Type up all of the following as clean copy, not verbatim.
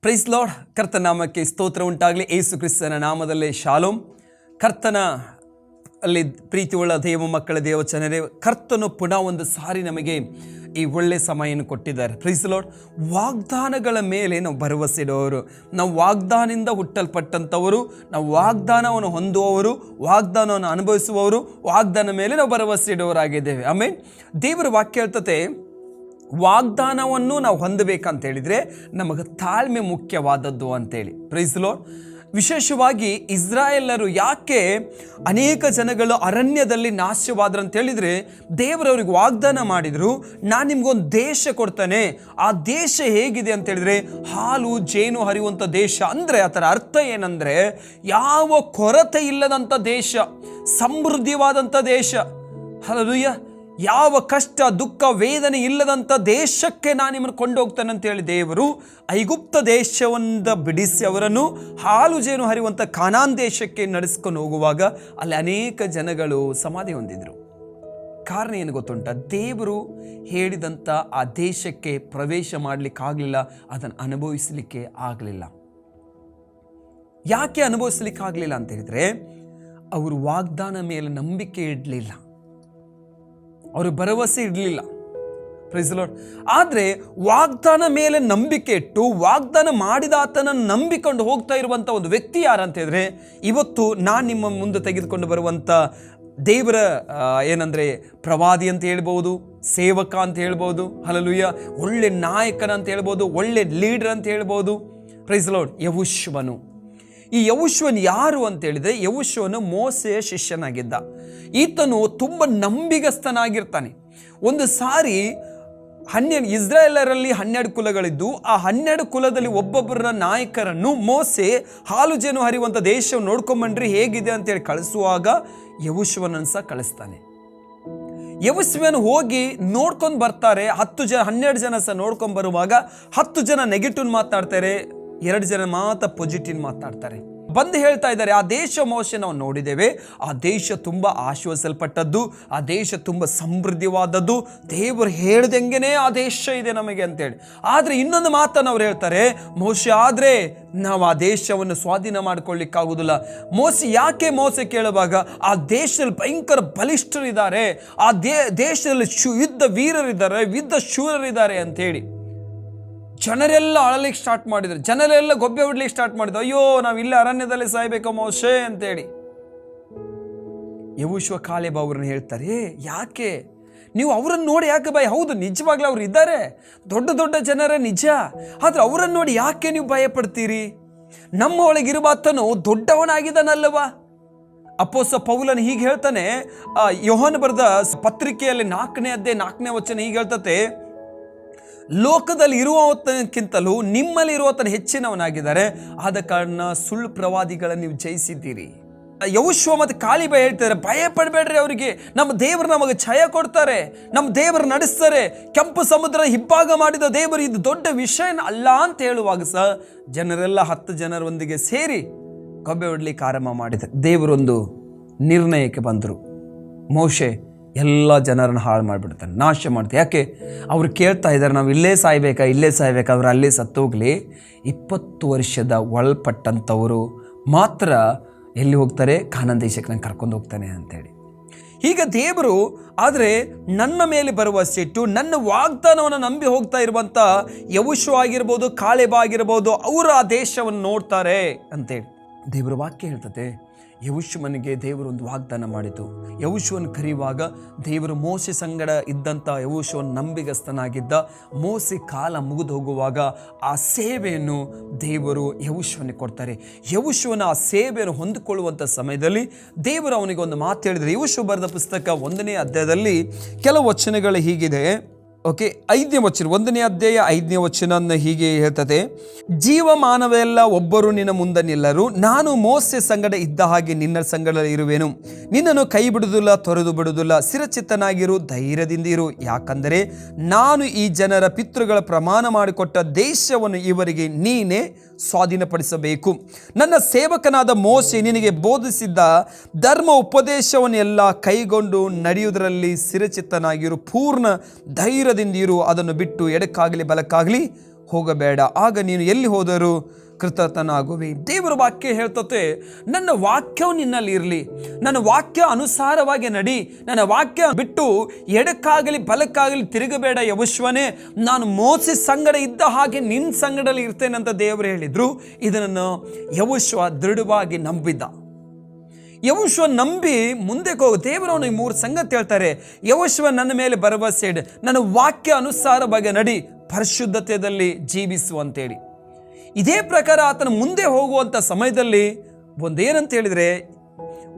Price lord. ಕರ್ತನ ನಾಮಕ್ಕೆ ಸ್ತೋತ್ರ ಉಂಟಾಗಲಿ. ಯೇಸು ಕ್ರಿಸ್ತನ ನಾಮದಲ್ಲೇ ಶಾಲೋಮ್. ಕರ್ತನ ಅಲ್ಲಿ ಪ್ರೀತಿಯುಳ್ಳ ದೇವ ಮಕ್ಕಳ ದೇವಚನರೇ, ಕರ್ತನು ಪುನಃ ಒಂದು ಸಾರಿ ನಮಗೆ ಈ ಒಳ್ಳೆ ಸಮಯವನ್ನು ಕೊಟ್ಟಿದ್ದಾರೆ. Price lord. ವಾಗ್ದಾನಗಳ ಮೇಲೆ ನಾವು ಭರವಸೆ ಇಡುವವರು, ನಾವು ವಾಗ್ದಾನದಿಂದ ಹುಟ್ಟಲ್ಪಟ್ಟಂಥವರು, ನಾವು ವಾಗ್ದಾನವನ್ನು ಹೊಂದುವವರು, ವಾಗ್ದಾನವನ್ನು ಅನುಭವಿಸುವವರು, ವಾಗ್ದಾನ ಮೇಲೆ ನಾವು ಭರವಸೆ ಇಡುವವರಾಗಿದ್ದೇವೆ. ಆಮೇಲೆ ದೇವರ ವಾಕ್ಯ ಹೇಳ್ತತೆ, ವಾಗ್ದಾನವನ್ನು ನಾವು ಹೊಂದಬೇಕಂತ ಹೇಳಿದರೆ ನಮಗೆ ತಾಳ್ಮೆ ಮುಖ್ಯವಾದದ್ದು ಅಂತೇಳಿ. Praise Lord. ವಿಶೇಷವಾಗಿ ಇಸ್ರಾಯೇಲರು ಯಾಕೆ ಅನೇಕ ಜನಗಳು ಅರಣ್ಯದಲ್ಲಿ ನಾಶವಾದ್ರು ಅಂತ ಹೇಳಿದರೆ, ದೇವರವ್ರಿಗೆ ವಾಗ್ದಾನ ಮಾಡಿದರು, ನಾನು ನಿಮ್ಗೊಂದು ದೇಶ ಕೊಡ್ತಾನೆ. ಆ ದೇಶ ಹೇಗಿದೆ ಅಂತ ಹೇಳಿದರೆ ಹಾಲು ಜೇನು ಹರಿಯುವಂಥ ದೇಶ. ಅಂದರೆ ಅದರ ಅರ್ಥ ಏನಂದರೆ ಯಾವ ಕೊರತೆ ಇಲ್ಲದಂಥ ದೇಶ, ಸಮೃದ್ಧಿವಾದಂಥ ದೇಶ. ಹಲ್ಲೆಲೂಯಾ. ಯಾವ ಕಷ್ಟ ದುಃಖ ವೇದನೆ ಇಲ್ಲದಂಥ ದೇಶಕ್ಕೆ ನಾನು ನಿಮ್ಮನ್ನು ಕೊಂಡೋಗ್ತಾನೆ ಅಂತ ಹೇಳಿ ದೇವರು ಐಗುಪ್ತ ದೇಶವನ್ನು ಬಿಡಿಸಿ ಅವರನ್ನು ಹಾಲು ಜೇನು ಹರಿಯುವಂಥ ಕಾನಾನ್ ದೇಶಕ್ಕೆ ನಡೆಸ್ಕೊಂಡು ಹೋಗುವಾಗ ಅಲ್ಲಿ ಅನೇಕ ಜನಗಳು ಸಮಾಧಿ ಹೊಂದಿದ್ರು. ಕಾರಣ ಏನು ಗೊತ್ತುಂಟ? ದೇವರು ಹೇಳಿದಂಥ ಆ ದೇಶಕ್ಕೆ ಪ್ರವೇಶ ಮಾಡಲಿಕ್ಕಾಗಲಿಲ್ಲ, ಅದನ್ನು ಅನುಭವಿಸಲಿಕ್ಕೆ ಆಗಲಿಲ್ಲ. ಯಾಕೆ ಅನುಭವಿಸಲಿಕ್ಕಾಗಲಿಲ್ಲ ಅಂತ ಹೇಳಿದರೆ, ಅವರು ವಾಗ್ದಾನ ಮೇಲೆ ನಂಬಿಕೆ ಇಡಲಿಲ್ಲ, ಅವರು ಭರವಸೆ ಇಡಲಿಲ್ಲ. Price lord. ಆದರೆ ವಾಗ್ದಾನ ಮೇಲೆ ನಂಬಿಕೆ ಇಟ್ಟು ವಾಗ್ದಾನ ಮಾಡಿದ ಆತನನ್ನು ನಂಬಿಕೊಂಡು ಹೋಗ್ತಾ ಇರುವಂಥ ಒಂದು ವ್ಯಕ್ತಿ ಯಾರಂತ ಹೇಳಿದ್ರೆ, ಇವತ್ತು ನಾನು ನಿಮ್ಮ ಮುಂದೆ ತೆಗೆದುಕೊಂಡು ಬರುವಂಥ ದೇವರ ಏನಂದರೆ ಪ್ರವಾದಿ ಅಂತ ಹೇಳ್ಬೋದು, ಸೇವಕ ಅಂತ ಹೇಳ್ಬೋದು, ಹಲ್ಲೆಲೂಯಾ, ಒಳ್ಳೆ ನಾಯಕನ ಅಂತ ಹೇಳ್ಬೋದು, ಒಳ್ಳೆ ಲೀಡರ್ ಅಂತ ಹೇಳ್ಬೋದು. Praise lord. ಯೆಹೋಶುವನು. ಈ ಯೆಹೋಶುವನು ಯಾರು ಅಂತ ಹೇಳಿದರೆ, ಯೆಹೋಶುವನು ಮೋಸೆಯ ಶಿಷ್ಯನಾಗಿದ್ದ. ಈತನು ತುಂಬ ನಂಬಿಗಸ್ತನಾಗಿರ್ತಾನೆ. ಒಂದು ಸಾರಿ ಇಸ್ರಾಯೇಲರಲ್ಲಿ 12 ಕುಲಗಳಿದ್ದು, ಆ 12 ಕುಲದಲ್ಲಿ ಒಬ್ಬೊಬ್ಬರ ನಾಯಕರನ್ನು ಮೋಸೆ ಹಾಲು ಜೇನು ಹರಿಯುವಂಥ ದೇಶವನ್ನು ನೋಡ್ಕೊಂಬಂಡ್ರಿ ಹೇಗಿದೆ ಅಂತೇಳಿ ಕಳಿಸುವಾಗ ಯೆಹೋಶುವನನ್ನು ಸಹ ಕಳಿಸ್ತಾನೆ. ಯೆಹೋಶುವನು ಹೋಗಿ ನೋಡ್ಕೊಂಡು ಬರ್ತಾರೆ. 12 ಜನ ಸಹ ನೋಡ್ಕೊಂಡು ಬರುವಾಗ 10 ಜನ ನೆಗೆಟಿವ್ ಮಾತಾಡ್ತಾರೆ, 2 ಜನ ಮಾತ್ರ ಪಾಸಿಟಿವ್ ಮಾತಾಡ್ತಾರೆ. ಬಂದು ಹೇಳ್ತಾ ಇದ್ದಾರೆ, ಆ ದೇಶ ಮೋಶೆ ನಾವು ನೋಡಿದ್ದೇವೆ, ಆ ದೇಶ ತುಂಬ ಆಶ್ವಾಸಲ್ಪಟ್ಟದ್ದು, ಆ ದೇಶ ತುಂಬ ಸಮೃದ್ಧಿವಾದದ್ದು, ದೇವರು ಹೇಳ್ದಂಗೆನೇ ಆ ದೇಶ ಇದೆ ನಮಗೆ ಅಂತೇಳಿ. ಆದರೆ ಇನ್ನೊಂದು ಮಾತನ್ನು ಅವ್ರು ಹೇಳ್ತಾರೆ, ಮೋಶೆ ಆದರೆ ನಾವು ಆ ದೇಶವನ್ನು ಸ್ವಾಧೀನ ಮಾಡ್ಕೊಳ್ಳಿಕ್ಕಾಗೋದಿಲ್ಲ. ಯಾಕೆ ಮೋಸೆ ಕೇಳುವಾಗ, ಆ ದೇಶದಲ್ಲಿ ಭಯಂಕರ ಬಲಿಷ್ಠರಿದ್ದಾರೆ, ಆ ದೇಶದಲ್ಲಿ ಯುದ್ಧ ವೀರರಿದ್ದಾರೆ, ಯುದ್ಧ ಶೂರರಿದ್ದಾರೆ ಅಂತೇಳಿ. ಜನರೆಲ್ಲ ಅಳಲಿಕ್ಕೆ ಸ್ಟಾರ್ಟ್ ಮಾಡಿದ್ರು, ಜನರೆಲ್ಲ ಗೊಬ್ಬೆ ಹೊಡ್ಲಿಕ್ಕೆ ಸ್ಟಾರ್ಟ್ ಮಾಡಿದ್ರು. ಅಯ್ಯೋ, ನಾವು ಇಲ್ಲೇ ಅರಣ್ಯದಲ್ಲಿ ಸಾಯ್ಬೇಕು ಮೋಶೆ ಅಂತೇಳಿ. ಯೆಹೋಶುವ ಕಾಲೇಬ್ ಅವ್ರನ್ನ ಹೇಳ್ತಾರೆ, ಯಾಕೆ ನೀವು ಅವರನ್ನು ನೋಡಿ ಯಾಕೆ ಭಯ? ಹೌದು, ನಿಜವಾಗ್ಲೂ ಅವ್ರು ಇದ್ದಾರೆ, ದೊಡ್ಡ ದೊಡ್ಡ ಜನರೇ ನಿಜ. ಆದರೆ ಅವರನ್ನು ನೋಡಿ ಯಾಕೆ ನೀವು ಭಯ ಪಡ್ತೀರಿ? ನಮ್ಮ ಒಳಗಿರುವಾತನು ದೊಡ್ಡವನಾಗಿದ್ದಾನಲ್ಲವಾ? ಅಪೊಸ್ತಲ ಪೌಲನು ಹೀಗೆ ಹೇಳ್ತಾನೆ, ಯೋಹಾನ ಬರೆದ ಪತ್ರಿಕೆಯಲ್ಲಿ 4ನೇ ಅಧ್ಯಾಯ 4ನೇ ವಚನ ಹೀಗೆ ಹೇಳ್ತತೆ, ಲೋಕದಲ್ಲಿ ಇರುವವತನಕ್ಕಿಂತಲೂ ನಿಮ್ಮಲ್ಲಿ ಇರುವತನ ಹೆಚ್ಚಿನವನಾಗಿದ್ದಾರೆ, ಆದ ಕಾರಣ ಸುಳ್ಳು ಪ್ರವಾದಿಗಳನ್ನು ನೀವು ಜಯಿಸಿದ್ದೀರಿ. ಯೆಹೋಶುವ ಮತ್ತು ಕಾಲೇಬ್ ಹೇಳ್ತಾರೆ, ಭಯ ಪಡಬೇಡ್ರಿ, ಅವರಿಗೆ ನಮ್ಮ ದೇವರು ನಮಗೆ ಛಯ ಕೊಡ್ತಾರೆ, ನಮ್ಮ ದೇವರು ನಡೆಸ್ತಾರೆ. ಕೆಂಪು ಸಮುದ್ರ ಹಿಬ್ಬಾಗ ಮಾಡಿದ ದೇವರು ಇದು ದೊಡ್ಡ ವಿಷಯ ಅಲ್ಲ ಅಂತ ಹೇಳುವಾಗ ಸಹ ಜನರೆಲ್ಲ 10 ಜನರೊಂದಿಗೆ ಸೇರಿ ಗೊಬ್ಬೆ ಹೊಡ್ಲಿಕ್ಕೆ ಆರಂಭ ಮಾಡಿದ್ದಾರೆ. ದೇವರೊಂದು ನಿರ್ಣಯಕ್ಕೆ ಬಂದರು, ಮೋಶೆ ಎಲ್ಲ ಜನರನ್ನು ಹಾಳು ಮಾಡಿಬಿಡ್ತಾನೆ, ನಾಶ ಮಾಡ್ತಾರೆ. ಯಾಕೆ? ಅವ್ರು ಕೇಳ್ತಾ ಇದ್ದಾರೆ, ನಾವು ಇಲ್ಲೇ ಸಾಯ್ಬೇಕಾ, ಇಲ್ಲೇ ಸಾಯ್ಬೇಕಾ? ಅವ್ರು ಅಲ್ಲೇ ಸತ್ತೋಗ್ಲಿ. 20 ವರ್ಷದ ಒಳಪಟ್ಟಂಥವರು ಮಾತ್ರ ಎಲ್ಲಿ ಹೋಗ್ತಾರೆ? ಕಾನಾನ್ ದೇಶಕ್ಕೆ ನಾನು ಕರ್ಕೊಂಡು ಹೋಗ್ತಾನೆ ಅಂತೇಳಿ. ಈಗ ದೇವರು ಆದರೆ ನನ್ನ ಮೇಲೆ ಭರವಸೆ ಇಟ್ಟು ನನ್ನ ವಾಗ್ದಾನವನ್ನು ನಂಬಿ ಹೋಗ್ತಾ ಇರುವಂಥ ಯೆಹೋಶುವ ಆಗಿರ್ಬೋದು, ಕಾಲೇಬ್ ಆಗಿರ್ಬೋದು, ಅವರು ಆ ದೇಶವನ್ನು ನೋಡ್ತಾರೆ ಅಂತೇಳಿ ದೇವರ ವಾಕ್ಯ ಹೇಳ್ತದೆ. ಯೆಹೋಶುವನಿಗೆ ದೇವರೊಂದು ವಾಗ್ದಾನ ಮಾಡಿತು. ಯೆಹೋಶುವನ ಕರೆಯುವಾಗ ದೇವರು ಮೋಸೆ ಸಂಗಡ ಇದ್ದಂಥ ಯೆಹೋಶುವನ ನಂಬಿಗಸ್ತನಾಗಿದ್ದ. ಮೋಸೆ ಕಾಲ ಮುಗಿದು ಹೋಗುವಾಗ ಆ ಸೇವೆಯನ್ನು ದೇವರು ಯೆಹೋಶುವನಿಗೆ ಕೊಡ್ತಾರೆ. ಯೆಹೋಶುವನ ಆ ಸೇವೆಯನ್ನು ಹೊಂದಿಕೊಳ್ಳುವಂಥ ಸಮಯದಲ್ಲಿ ದೇವರು ಅವನಿಗೆ ಒಂದು ಮಾತು ಹೇಳಿದರೆ, ಯೆಹೋಶುವ ಬರೆದ ಪುಸ್ತಕ 1ನೇ ಅಧ್ಯಾಯದಲ್ಲಿ ಕೆಲವು ವಚನಗಳು ಹೀಗಿದೆ. ಓಕೆ, 5ನೇ ವಚನ, 1ನೇ ಅಧ್ಯಾಯ 5ನೇ ವಚನ ಹೀಗೆ ಹೇಳ್ತದೆ, ಜೀವಮಾನವೆಲ್ಲ ಒಬ್ಬರು ನಿನ್ನ ಮುಂದೆ ನಿಲ್ಲರು, ನಾನು ಮೋಸೆ ಸಂಗಡ ಇದ್ದ ಹಾಗೆ ನಿನ್ನ ಸಂಗಡ ಇರುವೆನು, ನಿನ್ನನ್ನು ಕೈ ಬಿಡುವುದಿಲ್ಲ, ತೊರೆದು ಬಿಡುವುದಿಲ್ಲ, ಸ್ಥಿರಚಿತ್ತನಾಗಿರು, ಧೈರ್ಯದಿಂದ ಇರು, ಯಾಕಂದರೆ ನಾನು ಈ ಜನರ ಪಿತೃಗಳ ಪ್ರಮಾಣ ಮಾಡಿಕೊಟ್ಟ ದೇಶವನ್ನು ಇವರಿಗೆ ನೀನೇ ಸ್ವಾಧೀನಪಡಿಸಬೇಕು. ನನ್ನ ಸೇವಕನಾದ ಮೋಶೆ ನಿನಗೆ ಬೋಧಿಸಿದ್ದ ಧರ್ಮ ಉಪದೇಶವನ್ನೆಲ್ಲ ಕೈಗೊಂಡು ನಡೆಯುವುದರಲ್ಲಿ ಸ್ಥಿರಚಿತ್ತನಾಗಿರು, ಪೂರ್ಣ ಧೈರ್ಯದಿಂದ ಇರು, ಅದನ್ನು ಬಿಟ್ಟು ಎಡಕ್ಕಾಗಲಿ ಬಲಕ್ಕಾಗಲಿ ಹೋಗಬೇಡ, ಆಗ ನೀನು ಎಲ್ಲಿ ಹೋದರೂ ಕೃತಜ್ಞನಾಗುವಿ. ದೇವರ ವಾಕ್ಯ ಹೇಳ್ತತೆ, ನನ್ನ ವಾಕ್ಯವು ನಿನ್ನಲ್ಲಿ ಇರಲಿ, ನನ್ನ ವಾಕ್ಯ ಅನುಸಾರವಾಗಿ ನಡಿ, ನನ್ನ ವಾಕ್ಯ ಬಿಟ್ಟು ಎಡಕ್ಕಾಗಲಿ ಬಲಕ್ಕಾಗಲಿ ತಿರುಗಬೇಡ ಯೆಹೋಶುವನೇ, ನಾನು ಮೋಸೆಸ್ ಸಂಗಡ ಇದ್ದ ಹಾಗೆ ನಿನ್ನ ಸಂಗಡಲ್ಲಿ ಇರ್ತೇನೆ ಅಂತ ದೇವರು ಹೇಳಿದ್ರು. ಇದನ್ನು ಯೆಹೋಶುವ ದೃಢವಾಗಿ ನಂಬಿದ್ದ. ಯೆಹೋಶುವ ನಂಬಿ ಮುಂದೆ ಹೋಗಿ ದೇವರವನು ಈ 3 ಸಂಗತಿ ಹೇಳ್ತಾರೆ. ಯೆಹೋಶುವ ನನ್ನ ಮೇಲೆ ಭರವಸೆ ಇಡು, ನನ್ನ ವಾಕ್ಯ ಅನುಸಾರವಾಗಿ ನಡಿ, ಪರಿಶುದ್ಧತೆಯಲ್ಲಿ ಜೀವಿಸು ಅಂತೇಳಿ. ಇದೇ ಪ್ರಕಾರ ಆತನ ಮುಂದೆ ಹೋಗುವಂಥ ಸಮಯದಲ್ಲಿ ಒಂದೇನಂತ ಹೇಳಿದರೆ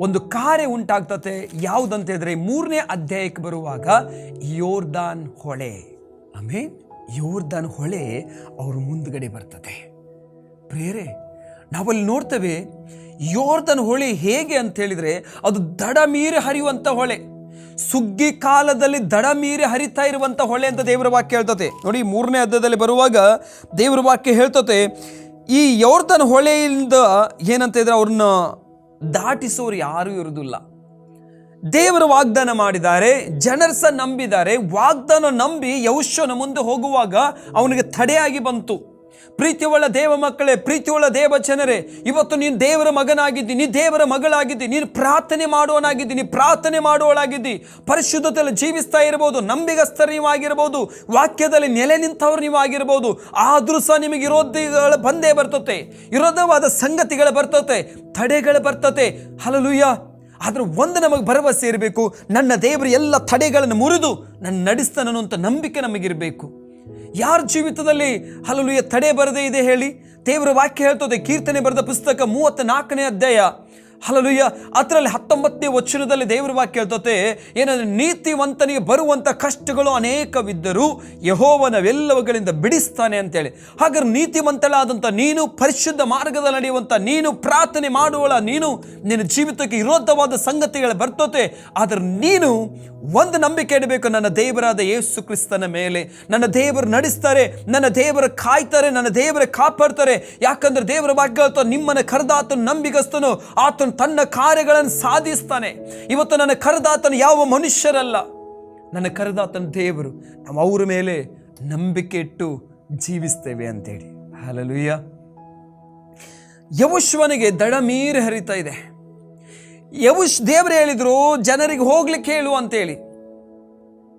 ಒಂದು ಕಾರ್ಯ ಉಂಟಾಗ್ತತೆ. ಯಾವುದಂತ ಹೇಳಿದ್ರೆ 3ನೇ ಅಧ್ಯಾಯಕ್ಕೆ ಬರುವಾಗ ಯೋರ್ದಾನ್ ಹೊಳೆ, ಆಮೇಲೆ ಯೋರ್ದಾನ್ ಹೊಳೆ ಅವ್ರ ಮುಂದ್ಗಡೆ ಬರ್ತದೆ. ಪ್ರಿಯರೇ, ನಾವಲ್ಲಿ ನೋಡ್ತೇವೆ ಯೋರ್ದಾನ್ ಹೊಳೆ ಹೇಗೆ ಅಂತ ಹೇಳಿದರೆ ಅದು ದಡ ಮೀರಿ ಹರಿಯುವಂಥ ಹೊಳೆ, ಸುಗ್ಗಿ ಕಾಲದಲ್ಲಿ ದಡ ಮೀರಿ ಹರಿತಾ ಇರುವಂಥ ಹೊಳೆ ಅಂತ ದೇವರ ವಾಕ್ಯ ಹೇಳ್ತತೆ. ನೋಡಿ 3ನೇ ಅಧ್ಯಾಯದಲ್ಲಿ ಬರುವಾಗ ದೇವರ ವಾಕ್ಯ ಹೇಳ್ತತೆ, ಈ ಯೋರ್ದಾನ್ ಹೊಳೆಯಿಂದ ಏನಂತ ಹೇಳಿದ್ರೆ ಅವ್ರನ್ನ ದಾಟಿಸೋರು ಯಾರೂ ಇರುವುದಿಲ್ಲ. ದೇವರು ವಾಗ್ದಾನ ಮಾಡಿದ್ದಾರೆ, ಜನರು ಸಹ ನಂಬಿದ್ದಾರೆ. ವಾಗ್ದಾನ ನಂಬಿ ಯೆಹೋಶುವನ ಮುಂದೆ ಹೋಗುವಾಗ ಅವನಿಗೆ ತಡೆಯಾಗಿ ಬಂತು. ಪ್ರೀತಿಯುಳ್ಳ ದೇವ ಮಕ್ಕಳೇ, ಪ್ರೀತಿಯುಳ್ಳ ದೇವ ಜನರೇ, ಇವತ್ತು ನೀನು ದೇವರ ಮಗನಾಗಿದ್ದಿ, ನೀನು ದೇವರ ಮಗಳಾಗಿದ್ದಿ, ನೀನು ಪ್ರಾರ್ಥನೆ ಮಾಡುವನಾಗಿದ್ದಿ, ನೀನು ಪ್ರಾರ್ಥನೆ ಮಾಡುವಳಾಗಿದ್ದಿ, ಪರಿಶುದ್ಧತೆಯಲ್ಲಿ ಜೀವಿಸ್ತಾ ಇರಬಹುದು, ನಂಬಿಗಸ್ತರು ನೀವು ಆಗಿರ್ಬೋದು, ವಾಕ್ಯದಲ್ಲಿ ನೆಲೆ ನಿಂತವ್ರು ನೀವು ಆಗಿರ್ಬೋದು. ಆದರೂ ಸಹ ನಿಮಗೆ ವಿರೋಧಿಗಳು ಬಂದೇ ಬರ್ತತೆ, ವಿರೋಧವಾದ ಸಂಗತಿಗಳು ಬರ್ತತೆ, ತಡೆಗಳು ಬರ್ತತೆ. ಹಲ್ಲೆಲೂಯಾ. ಆದ್ರೆ ಒಂದು ನಮಗೆ ಭರವಸೆ ಇರಬೇಕು, ನನ್ನ ದೇವರು ಎಲ್ಲ ತಡೆಗಳನ್ನು ಮುರಿದು ನನ್ನ ನಡೆಸ್ತಾನೋ ಅಂತ ನಂಬಿಕೆ ನಮಗಿರಬೇಕು. ಯಾರ ಜೀವಿತದಲ್ಲಿ ಹಲ್ಲೆಲೂಯಾ ತಡೆ ಬರದೇ ಇದೆ ಹೇಳಿ? ದೇವರ ವಾಕ್ಯ ಹೇಳ್ತದೆ, ಕೀರ್ತನೆ ಬರೆದ ಪುಸ್ತಕ 34ನೇ ಅಧ್ಯಾಯ ಹಲ್ಲೆಲೂಯಾ ಅದರಲ್ಲಿ 19ನೇ ವಚನದಲ್ಲಿ ದೇವರ ವಾಕ್ಯ ಹೇಳ್ತದೆ ಏನಂದ್ರೆ, ನೀತಿವಂತನಿಗೆ ಬರುವಂಥ ಕಷ್ಟಗಳು ಅನೇಕವಿದ್ದರೂ ಯೆಹೋವನವೆಲ್ಲವುಗಳಿಂದ ಬಿಡಿಸ್ತಾನೆ ಅಂತೇಳಿ. ಹಾಗಾದ್ರೆ ನೀತಿವಂತಳಾದಂಥ ನೀನು, ಪರಿಶುದ್ಧ ಮಾರ್ಗದಲ್ಲಿ ನಡೆಯುವಂಥ ನೀನು, ಪ್ರಾರ್ಥನೆ ಮಾಡುವಳ ನೀನು, ನಿನ್ನ ಜೀವಿತಕ್ಕೆ ವಿರೋಧವಾದ ಸಂಗತಿಗಳು ಬರ್ತದೆ. ಆದರೆ ನೀನು ಒಂದು ನಂಬಿಕೆ ಇಡಬೇಕು, ನನ್ನ ದೇವರಾದ ಯೇಸು ಕ್ರಿಸ್ತನ ಮೇಲೆ. ನನ್ನ ದೇವರು ನಡೆಸ್ತಾರೆ, ನನ್ನ ದೇವರು ಕಾಯ್ತಾರೆ, ನನ್ನ ದೇವರ ಕಾಪಾಡ್ತಾರೆ. ಯಾಕಂದ್ರೆ ದೇವರ ವಾಕ್ಯ ನಿಮ್ಮನ್ನು ಕರೆದಾತನು ನಂಬಿಗಸ್ತನು, ಆತನು ತನ್ನ ಕಾರ್ಯಗಳನ್ನು ಸಾಧಿಸ್ತಾನೆ. ಇವತ್ತು ನನ್ನ ಕರೆದಾತನು ಯಾವ ಮನುಷ್ಯರಲ್ಲ, ನನ್ನ ಕರೆದಾತನ ದೇವರು. ನಾವು ಅವರ ಮೇಲೆ ನಂಬಿಕೆ ಇಟ್ಟು ಜೀವಿಸ್ತೇವೆ ಅಂತೇಳಿ. ಹಲ್ಲೆಲೂಯಾ. ಯೆಹೋಶುವನಿಗೆ ದಡ ಮೀರಿ ಹರಿತಾ ಇದೆ. ದೇವರು ಹೇಳಿದ್ರು ಜನರಿಗೆ ಹೋಗ್ಲಿಕ್ಕೆ ಹೇಳು ಅಂತೇಳಿ.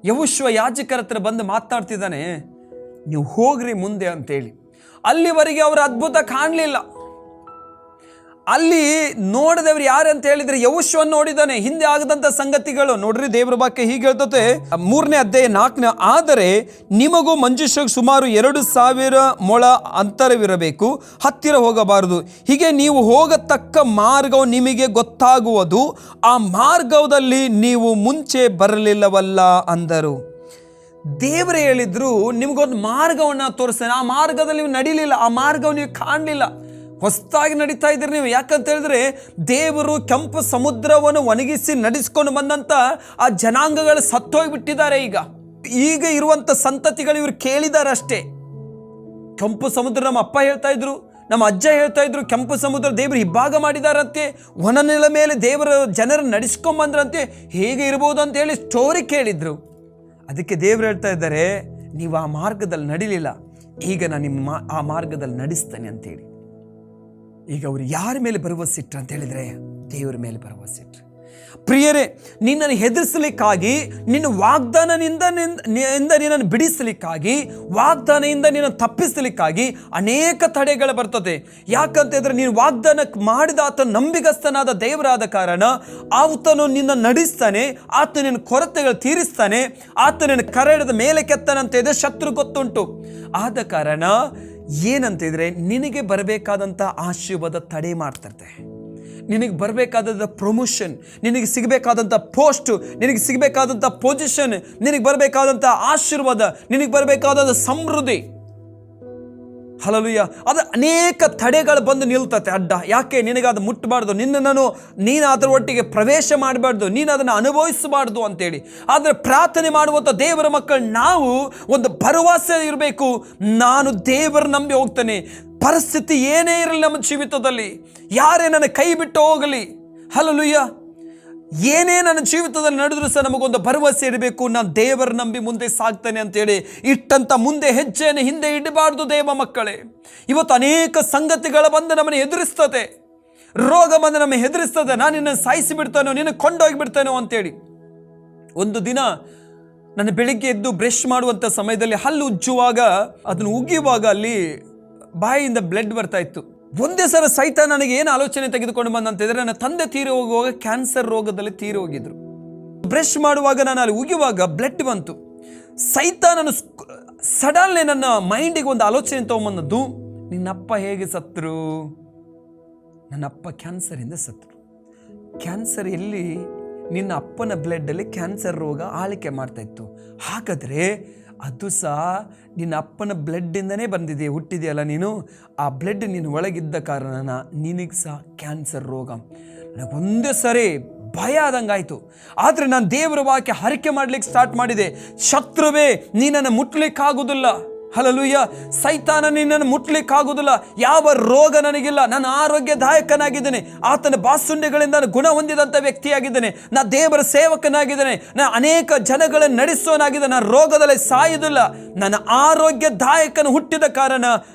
ಯೆಹೋಶುವ ಯಾಜಕರ ಹತ್ರ ಬಂದು ಮಾತಾಡ್ತಿದ್ದಾನೆ, ನೀವು ಹೋಗ್ರಿ ಮುಂದೆ ಅಂತೇಳಿ. ಅಲ್ಲಿವರೆಗೆ ಅವರ ಅದ್ಭುತ ಕಾಣಲಿಲ್ಲ. ಅಲ್ಲಿ ನೋಡಿದವರು ಯಾರು ಅಂತ ಹೇಳಿದ್ರೆ ಯೆಹೋಶುವ ನೋಡಿದ್ದಾನೆ, ಹಿಂದೆ ಆಗದಂಥ ಸಂಗತಿಗಳು. ನೋಡ್ರಿ ದೇವರ ವಾಕ್ಯ ಹೀಗೆ ಹೇಳ್ತತೆ, 3ನೇ ಅಧ್ಯಾಯ 4ನೇ, ಆದರೆ ನಿಮಗೂ ಮಂಜೂಷಕ್ಕೆ ಸುಮಾರು 2000 ಮೊಳ ಅಂತರವಿರಬೇಕು, ಹತ್ತಿರ ಹೋಗಬಾರದು. ಹೀಗೆ ನೀವು ಹೋಗತಕ್ಕ ಮಾರ್ಗವು ನಿಮಗೆ ಗೊತ್ತಾಗುವುದು, ಆ ಮಾರ್ಗದಲ್ಲಿ ನೀವು ಮುಂಚೆ ಬರಲಿಲ್ಲವಲ್ಲ ಅಂದರು. ದೇವರೇ ಹೇಳಿದ್ರು, ನಿಮಗೊಂದು ಮಾರ್ಗವನ್ನು ತೋರಿಸ್ತೇನೆ, ಆ ಮಾರ್ಗದಲ್ಲಿ ನೀವು ನಡೀಲಿಲ್ಲ, ಆ ಮಾರ್ಗವನ್ನು ನೀವು ಕಾಣಲಿಲ್ಲ, ಹೊಸದಾಗಿ ನಡೀತಾ ಇದ್ದೀರಿ ನೀವು. ಯಾಕಂತ ಹೇಳಿದ್ರೆ ದೇವರು ಕೆಂಪು ಸಮುದ್ರವನ್ನು ಒಣಗಿಸಿ ನಡೆಸ್ಕೊಂಡು ಬಂದಂಥ ಆ ಜನಾಂಗಗಳು ಸತ್ತೋಗ್ಬಿಟ್ಟಿದ್ದಾರೆ. ಈಗ ಇರುವಂಥ ಸಂತತಿಗಳು ಇವರು ಕೇಳಿದ್ದಾರೆ ಅಷ್ಟೇ. ಕೆಂಪು ಸಮುದ್ರ ನಮ್ಮ ಅಪ್ಪ ಹೇಳ್ತಾ ಇದ್ರು, ನಮ್ಮ ಅಜ್ಜ ಹೇಳ್ತಾ ಇದ್ರು, ಕೆಂಪು ಸಮುದ್ರ ದೇವರು ಇಬ್ಬಾಗ ಮಾಡಿದಾರಂತೆ, ಒಣನೆಲ ಮೇಲೆ ದೇವರ ಜನರನ್ನು ನಡೆಸ್ಕೊಂಬಂದ್ರಂತೆ, ಹೇಗೆ ಇರ್ಬೋದು ಅಂತ ಹೇಳಿ ಸ್ಟೋರಿ ಕೇಳಿದ್ರು. ಅದಕ್ಕೆ ದೇವರು ಹೇಳ್ತಾ ಇದ್ದಾರೆ, ನೀವು ಆ ಮಾರ್ಗದಲ್ಲಿ ನಡಿಲಿಲ್ಲ, ಈಗ ನಾನು ನಿಮ್ಮ ಆ ಮಾರ್ಗದಲ್ಲಿ ನಡೆಸ್ತೇನೆ ಅಂತೇಳಿ. ಈಗ ಅವರು ಯಾರ ಮೇಲೆ ಭರವಸೆ ಇಟ್ರು ಅಂತ ಹೇಳಿದ್ರೆ ದೇವರ ಮೇಲೆ ಭರವಸೆ ಇಟ್ರು. ಪ್ರಿಯರೇ, ನಿನ್ನನ್ನು ಹೆದರಿಸಲಿಕ್ಕಾಗಿ, ನಿನ್ನ ವಾಗ್ದಾನದಿಂದ ನಿನ್ನನ್ನು ಬಿಡಿಸಲಿಕ್ಕಾಗಿ, ವಾಗ್ದಾನದಿಂದ ನಿನ್ನನ್ನು ತಪ್ಪಿಸಲಿಕ್ಕಾಗಿ ಅನೇಕ ತಡೆಗಳು ಬರ್ತದೆ. ಯಾಕಂತ ಹೇಳಿದ್ರೆ ನೀನು ವಾಗ್ದಾನ ಮಾಡಿದ ಆತ ನಂಬಿಗಸ್ತನಾದ ದೇವರಾದ ಕಾರಣ ಆತನು ನಿನ್ನ ನಡೆಸ್ತಾನೆ, ಆತ ನಿನ್ನ ಕೊರತೆಗಳು ತೀರಿಸ್ತಾನೆ, ಆತ ನಿನ್ನ ಕರಡದ ಮೇಲೆ ಕೆತ್ತನಂತ ಇದೆ ಶತ್ರು ಗೊತ್ತುಂಟು. ಆದ ಕಾರಣ ಏನಂತಿದ್ರೆ ನಿನಗೆ ಬರಬೇಕಾದಂಥ ಆಶೀರ್ವಾದ ತಡೆ ಮಾಡ್ತಿರ್ತೆ. ನಿನಗೆ ಬರಬೇಕಾದಂಥ ಪ್ರಮೋಷನ್, ನಿನಗೆ ಸಿಗಬೇಕಾದಂಥ ಪೋಸ್ಟು, ನಿನಗೆ ಸಿಗಬೇಕಾದಂಥ ಪೊಸಿಷನ್, ನಿನಗೆ ಬರಬೇಕಾದಂಥ ಆಶೀರ್ವಾದ, ನಿನಗೆ ಬರಬೇಕಾದಂಥ ಸಮೃದ್ಧಿ, ಹಲ್ಲೆಲೂಯಾ, ಅದು ಅನೇಕ ತಡೆಗಳು ಬಂದು ನಿಲ್ತತೆ ಅಡ್ಡ. ಯಾಕೆ? ನಿನಗದು ಮುಟ್ಟಬಾರ್ದು, ನೀನು ಅದರ ಒಟ್ಟಿಗೆ ಪ್ರವೇಶ ಮಾಡಬಾರ್ದು, ನೀನು ಅದನ್ನು ಅನುಭವಿಸಬಾರ್ದು ಅಂತೇಳಿ. ಆದರೆ ಪ್ರಾರ್ಥನೆ ಮಾಡುವಂಥ ದೇವರ ಮಕ್ಕಳು ನಾವು ಒಂದು ಭರವಸೆ ಇರಬೇಕು, ನಾನು ದೇವರ ನಂಬಿ ಹೋಗ್ತೇನೆ. ಪರಿಸ್ಥಿತಿ ಏನೇ ಇರಲಿ ನಮ್ಮ ಜೀವಿತದಲ್ಲಿ, ಯಾರೇ ನನ್ನ ಕೈ ಬಿಟ್ಟು ಹೋಗಲಿ, ಹಲ್ಲೆಲೂಯಾ, ಏನೇ ನನ್ನ ಜೀವಿತದಲ್ಲಿ ನಡೆದರೂ ಸಹ ನಮಗೊಂದು ಭರವಸೆ ಇರಬೇಕು, ನಾನು ದೇವರ ನಂಬಿ ಮುಂದೆ ಸಾಗ್ತಾನೆ ಅಂತೇಳಿ. ಇಟ್ಟಂತ ಮುಂದೆ ಹೆಜ್ಜೆಯನ್ನು ಹಿಂದೆ ಇಡಬಾರ್ದು ದೇವ ಮಕ್ಕಳೇ. ಇವತ್ತು ಅನೇಕ ಸಂಗತಿಗಳ ಬಂದು ನಮ್ಮನ್ನು ಎದುರಿಸ್ತದೆ, ರೋಗ ಬಂದು ನಮ್ಮನ್ನು ಹೆದರಿಸ್ತದೆ. ನಾನು ನಿನ್ನ ಸಾಯಿಸಿ ಬಿಡ್ತಾನೋ, ನಿನ್ನ ಕೊಂಡೋಗಿ ಬಿಡ್ತಾನೋ ಅಂತೇಳಿ. ಒಂದು ದಿನ ನಾನು ಬೆಳಿಗ್ಗೆ ಎದ್ದು ಬ್ರಷ್ ಮಾಡುವಂಥ ಸಮಯದಲ್ಲಿ ಹಲ್ಲು ಉಜ್ಜುವಾಗ, ಅದನ್ನು ಉಗಿಯುವಾಗ ಅಲ್ಲಿ ಬಾಯಿಯಿಂದ ಬ್ಲಡ್ ಬರ್ತಾ ಇತ್ತು. ಒಂದೇ ಸಲ ಸೈತಾನ ನನಗೆ ಏನು ಆಲೋಚನೆ ತೆಗೆದುಕೊಂಡು ಬಂದಂತಿದ್ರೆ, ನನ್ನ ತಂದೆ ತೀರಿ ಹೋಗುವಾಗ ಕ್ಯಾನ್ಸರ್ ರೋಗದಲ್ಲಿ ತೀರಿ ಹೋಗಿದ್ರು. ಬ್ರಷ್ ಮಾಡುವಾಗ ನಾನು ಅಲ್ಲಿ ಉಗಿಯುವಾಗ ಬ್ಲಡ್ ಬಂತು. ಸೈತಾನನು ಸಡನ್ಲಿ ನನ್ನ ಮೈಂಡಿಗೆ ಒಂದು ಆಲೋಚನೆ ತೊಗೊಂಬಂದದ್ದು, ನಿನ್ನಪ್ಪ ಹೇಗೆ ಸತ್ರು? ನನ್ನಪ್ಪ ಕ್ಯಾನ್ಸರಿಂದ ಸತ್ರು. ಕ್ಯಾನ್ಸರ್ ಎಲ್ಲಿ? ನಿನ್ನ ಅಪ್ಪನ ಬ್ಲಡ್ಡಲ್ಲಿ ಕ್ಯಾನ್ಸರ್ ರೋಗ ಆಳಿಕೆ ಮಾಡ್ತಾ ಇತ್ತು. ಹಾಗಾದರೆ ಅದು ಸಹ ನಿನ್ನ ಅಪ್ಪನ ಬ್ಲಡ್ಡಿಂದನೇ ಬಂದಿದೆ, ಹುಟ್ಟಿದೆಯಲ್ಲ ನೀನು. ಆ ಬ್ಲಡ್ ನಿನ್ನ ಒಳಗಿದ್ದ ಕಾರಣ ನಿನಗೆ ಸಹ ಕ್ಯಾನ್ಸರ್ ರೋಗ. ನನಗೆ ಒಂದೇ ಸರಿ ಭಯ ಆದಂಗಾಯಿತು. ಆದರೆ ನಾನು ದೇವರ ವಾಕ್ಯ ಹರಕೆ ಮಾಡಲಿಕ್ಕೆ ಸ್ಟಾರ್ಟ್ ಮಾಡಿದೆ. ಶತ್ರುವೇ, ನೀನನ್ನು ಮುಟ್ಲಿಕ್ಕಾಗೋದಿಲ್ಲ. ಹಲ್ಲೆಲೂಯಾ. ಸೈತಾನ ನಿನ್ನನ್ನು ಮುಟ್ಲಿಕ್ಕಾಗೋದಿಲ್ಲ. ಯಾವ ರೋಗ ನನಗಿಲ್ಲ. ನಾನು ಆರೋಗ್ಯದಾಯಕನಾಗಿದ್ದೇನೆ. ಆತನ ಬಾಸುಂಡೆಗಳಿಂದ ನಾನು ಗುಣ ಹೊಂದಿದಂಥ ವ್ಯಕ್ತಿಯಾಗಿದ್ದೇನೆ. ನಾನು ದೇವರ ಸೇವಕನಾಗಿದ್ದೇನೆ. ನಾನು ಅನೇಕ ಜನಗಳನ್ನು ನಡೆಸೋನಾಗಿದ್ದೇನೆ. ನಾನು ರೋಗದಲ್ಲಿ ಸಾಯುವುದಿಲ್ಲ. ನಾನು ಆರೋಗ್ಯದಾಯಕನ ಹುಟ್ಟಿದ ಕಾರಣ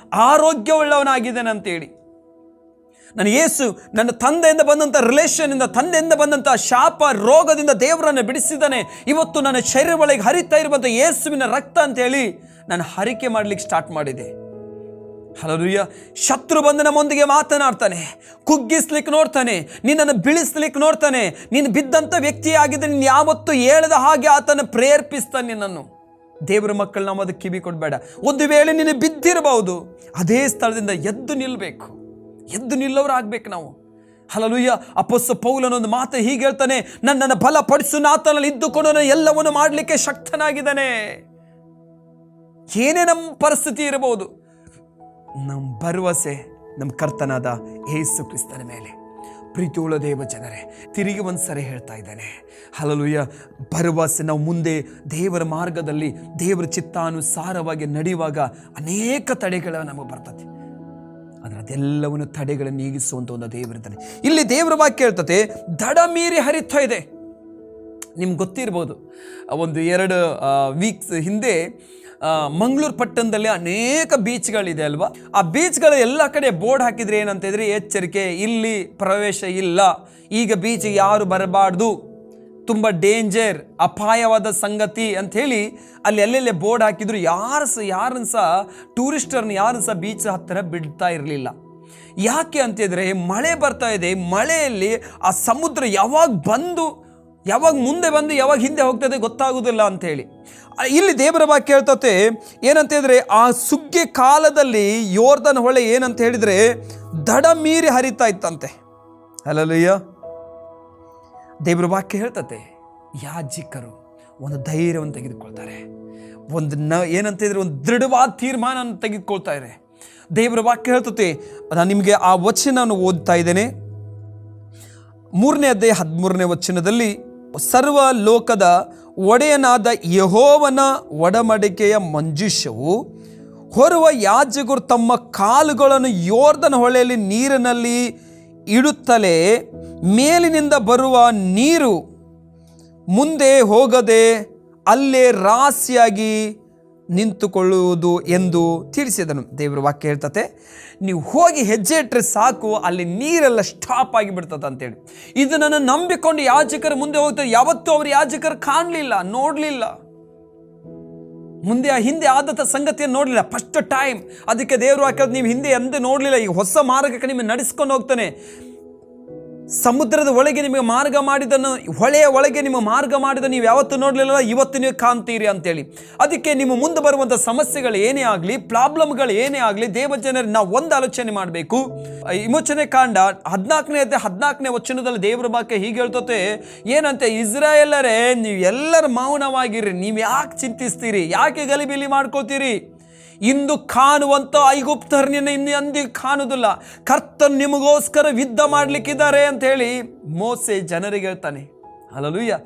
ಆರೋಗ್ಯವುಳ್ಳವನಾಗಿದ್ದೇನೆ ಅಂತೇಳಿ. ನಾನು ಯೇಸು ನನ್ನ ತಂದೆಯಿಂದ ಬಂದಂಥ ರಿಲೇಷನ್ನಿಂದ, ತಂದೆಯಿಂದ ಬಂದಂಥ ಶಾಪ ರೋಗದಿಂದ ದೇವರನ್ನು ಬಿಡಿಸಿದ್ದಾನೆ. ಇವತ್ತು ನನ್ನ ಶರೀರ ಒಳಗೆ ಹರಿತಾ ಇರುವಂಥ ಯೇಸುವಿನ ರಕ್ತ ಅಂತೇಳಿ ನಾನು ಹರಿಕೆ ಮಾಡಲಿಕ್ಕೆ ಸ್ಟಾರ್ಟ್ ಮಾಡಿದೆ. ಹಲ್ಲೆಲೂಯಾ. ಶತ್ರು ಬಂದು ನಮ್ಮೊಂದಿಗೆ ಮಾತನಾಡ್ತಾನೆ, ಕುಗ್ಗಿಸ್ಲಿಕ್ಕೆ ನೋಡ್ತಾನೆ, ನಿನ್ನನ್ನು ಬೀಳಿಸ್ಲಿಕ್ಕೆ ನೋಡ್ತಾನೆ. ನೀನು ಬಿದ್ದಂಥ ವ್ಯಕ್ತಿಯಾಗಿದ್ದರೆ ನೀನು ಯಾವತ್ತೂ ಹೇಳದ ಹಾಗೆ ಆತನ ಪ್ರೇರೇಪಿಸ್ತಾನೆ ನಿನ್ನನ್ನು. ದೇವರ ಮಕ್ಕಳು ನಾವು ಅದಕ್ಕೆ ಕಿವಿ ಕೊಡಬೇಡ. ಒಂದು ವೇಳೆ ನೀನು ಬಿದ್ದಿರಬಹುದು, ಅದೇ ಸ್ಥಳದಿಂದ ಎದ್ದು ನಿಲ್ಲಬೇಕು. ಎದ್ದು ನಿಲ್ಲೋರಾಗಬೇಕು ನಾವು. ಹಲ್ಲೆಲೂಯಾ. ಅಪೊಸ್ತಲ ಪೌಲನೊಂದು ಮಾತು ಹೀಗೆ ಹೇಳ್ತಾನೆ, ನನ್ನನ್ನು ಬಲಪಡಿಸು, ಆತನಲ್ಲಿ ಇದ್ದುಕೊಂಡು ನಾನು ಎಲ್ಲವನ್ನು ಮಾಡಲಿಕ್ಕೆ ಶಕ್ತನಾಗಿದ್ದಾನೆ. ಏನೇ ನಮ್ಮ ಪರಿಸ್ಥಿತಿ ಇರಬಹುದು, ನಮ್ಮ ಭರವಸೆ ನಮ್ಮ ಕರ್ತನಾದ ಯೇಸು ಕ್ರಿಸ್ತನ ಮೇಲೆ. ಪ್ರೀತಿಯುಳ್ಳ ದೇವ ಜನರೇ, ತಿರುಗಿ ಒಂದು ಸರಿ ಹೇಳ್ತಾ ಇದ್ದಾನೆ, ಹಲ್ಲೆಲೂಯಾ. ಭರವಸೆ. ನಾವು ಮುಂದೆ ದೇವರ ಮಾರ್ಗದಲ್ಲಿ ದೇವರ ಚಿತ್ತಾನುಸಾರವಾಗಿ ನಡೆಯುವಾಗ ಅನೇಕ ತಡೆಗಳು ನಮಗೆ ಬರ್ತದೆ. ಆದರೆ ಅದೆಲ್ಲವನ್ನು ತಡೆಗಳನ್ನು ನೀಗಿಸುವಂಥ ಒಂದು ದೇವರಿದ್ದಾನೆ. ಇಲ್ಲಿ ದೇವರ ವಾಕ್ಯ ಹೇಳ್ತದೆ, ದಡ ಮೀರಿ ಹರಿತಾ ಇದೆ. ನಿಮ್ಗೆ ಗೊತ್ತಿರ್ಬೋದು, ಒಂದು 2 ವೀಕ್ಸ್ ಹಿಂದೆ ಮಂಗಳೂರು ಪಟ್ಟಣದಲ್ಲಿ ಅನೇಕ ಬೀಚ್ಗಳಿದೆ ಅಲ್ವಾ. ಆ ಬೀಚ್ಗಳ ಎಲ್ಲ ಕಡೆ ಬೋರ್ಡ್ ಹಾಕಿದ್ರೆ ಏನಂತ ಇದ್ರೆ, ಎಚ್ಚರಿಕೆ, ಇಲ್ಲಿ ಪ್ರವೇಶ ಇಲ್ಲ, ಈಗ ಬೀಚಿಗೆ ಯಾರು ಬರಬಾರ್ದು, ತುಂಬ ಡೇಂಜರ್, ಅಪಾಯವಾದ ಸಂಗತಿ ಅಂಥೇಳಿ ಅಲ್ಲಿ ಎಲ್ಲೆಲ್ಲೇ ಬೋರ್ಡ್ ಹಾಕಿದ್ರು. ಯಾರನ್ನು ಸಹ ಟೂರಿಸ್ಟರ್ನ ಯಾರನ್ನು ಸಹ ಬೀಚ್ ಹತ್ತಿರ ಬಿಡ್ತಾ ಇರಲಿಲ್ಲ. ಯಾಕೆ ಅಂತಿದ್ರೆ, ಮಳೆ ಬರ್ತಾ ಇದೆ. ಮಳೆಯಲ್ಲಿ ಆ ಸಮುದ್ರ ಯಾವಾಗ ಮುಂದೆ ಬಂದು ಯಾವಾಗ ಹಿಂದೆ ಹೋಗ್ತದೆ ಗೊತ್ತಾಗೋದಿಲ್ಲ ಅಂಥೇಳಿ. ಇಲ್ಲಿ ದೇವರ ವಾಕ್ಯ ಹೇಳ್ತತೆ ಏನಂತ ಹೇಳಿದ್ರೆ, ಆ ಸುಗ್ಗಿ ಕಾಲದಲ್ಲಿ ಯೋರ್ದನ್ ಹೊಳೆ ಏನಂತ ಹೇಳಿದರೆ ದಡ ಮೀರಿ ಹರಿತಾ ಇತ್ತಂತೆ. ಹಲ್ಲೆಲೂಯಾ. ದೇವರ ವಾಕ್ಯ ಹೇಳ್ತತೆ, ಯಾಜಕರು ಒಂದು ಧೈರ್ಯವನ್ನು ತೆಗೆದುಕೊಳ್ತಾರೆ, ಏನಂತ ಹೇಳಿದ್ರೆ ಒಂದು ದೃಢವಾದ ತೀರ್ಮಾನ ತೆಗೆದುಕೊಳ್ತಾರೆ. ದೇವರ ವಾಕ್ಯ ಹೇಳ್ತತೆ, ನಾನು ನಿಮಗೆ ಆ ವಚನವನ್ನು ಓದ್ತಾ ಇದ್ದೇನೆ. 3ನೇ ಅಧ್ಯಾಯ 13ನೇ ವಚನದಲ್ಲಿ, ಸರ್ವ ಲೋಕದ ಒಡೆಯನಾದ ಯೆಹೋವನ ಒಡಂಬಡಿಕೆಯ ಮಂಜೂಷವು ಹೊರುವ ಯಾಜಕರು ತಮ್ಮ ಕಾಲುಗಳನ್ನು ಯೋರ್ದನ್ ಹೊಳೆಯಲ್ಲಿ ನೀರಿನಲ್ಲಿ ಇಡುತ್ತಲೇ ಮೇಲಿನಿಂದ ಬರುವ ನೀರು ಮುಂದೆ ಹೋಗದೆ ಅಲ್ಲೇ ರಾಶಿಯಾಗಿ ನಿಂತುಕೊಳ್ಳುವುದು ಎಂದು ತಿಳಿಸಿದನು. ದೇವರ ವಾಕ್ಯ ಹೇಳ್ತತೆ, ನೀವು ಹೋಗಿ ಹೆಜ್ಜೆ ಇಟ್ಟರೆ ಸಾಕು, ಅಲ್ಲಿ ನೀರೆಲ್ಲ ಸ್ಟಾಪ್ ಆಗಿಬಿಡ್ತದೆ ಅಂತೇಳಿ. ಇದನ್ನು ನಂಬಿಕೊಂಡು ಯಾಜಕರು ಮುಂದೆ ಹೋಗ್ತಾರೆ. ಯಾವತ್ತೂ ಅವರು ಯಾಜಕರು ಕಾಣಲಿಲ್ಲ, ನೋಡಲಿಲ್ಲ, ಹಿಂದೆ ಆದಂಥ ಸಂಗತಿಯನ್ನು ನೋಡಲಿಲ್ಲ. First time. ಅದಕ್ಕೆ ದೇವರು ವಾಕ್ಯ, ನೀವು ಹಿಂದೆ ಎಂದೇ ನೋಡಲಿಲ್ಲ, ಈಗ ಹೊಸ ಮಾರ್ಗಕ್ಕೆ ನಿಮಗೆ ನಡೆಸ್ಕೊಂಡು ಹೋಗ್ತಾನೆ. ಸಮುದ್ರದ ಒಳಗೆ ನಿಮಗೆ ಮಾರ್ಗ ಮಾಡಿದನು, ಹೊಳೆಯ ಒಳಗೆ ನಿಮ್ಮ ಮಾರ್ಗ ಮಾಡಿದ ನೀವು ಯಾವತ್ತೂ ನೋಡಲಿಲ್ಲ, ಇವತ್ತು ನೀವು ಕಾಣ್ತೀರಿ ಅಂತೇಳಿ. ಅದಕ್ಕೆ ನಿಮ್ಮ ಮುಂದೆ ಬರುವಂಥ ಸಮಸ್ಯೆಗಳು ಏನೇ ಆಗಲಿ, ಪ್ರಾಬ್ಲಮ್ಗಳು ಏನೇ ಆಗಲಿ, ದೇವಜನರು ನಾವು ಒಂದು ಆಲೋಚನೆ ಮಾಡಬೇಕು. ವಿಮೋಚನೆ ಕಾಂಡ 14ನೇ ವಚನದಲ್ಲಿ ದೇವರ ವಾಕ್ಯ ಹೀಗೆ ಹೇಳ್ತತೆ, ಏನಂತೆ, ಇಸ್ರಾಯೇಲರೇ ನೀವು ಎಲ್ಲರೂ ಮೌನವಾಗಿರ್ರಿ, ನೀವು ಯಾಕೆ ಚಿಂತಿಸ್ತೀರಿ, ಯಾಕೆ ಗಲಿಬಿಲಿ ಮಾಡ್ಕೋತೀರಿ? ಇಂದು ಕಾಣುವಂಥ ಐಗುಪ್ತರನ್ನ ಇನ್ನು ಎಂದಿಗೂ ಕಾಣುವುದಿಲ್ಲ. ಕರ್ತನು ನಿಮಗೋಸ್ಕರ ಯುದ್ಧ ಮಾಡಲಿಕ್ಕಿದ್ದಾರೆ ಅಂತ ಹೇಳಿ ಮೋಸೆ ಜನರಿಗೆ ಹೇಳ್ತಾನೆ. ಹಲ್ಲೆಲೂಯಾ.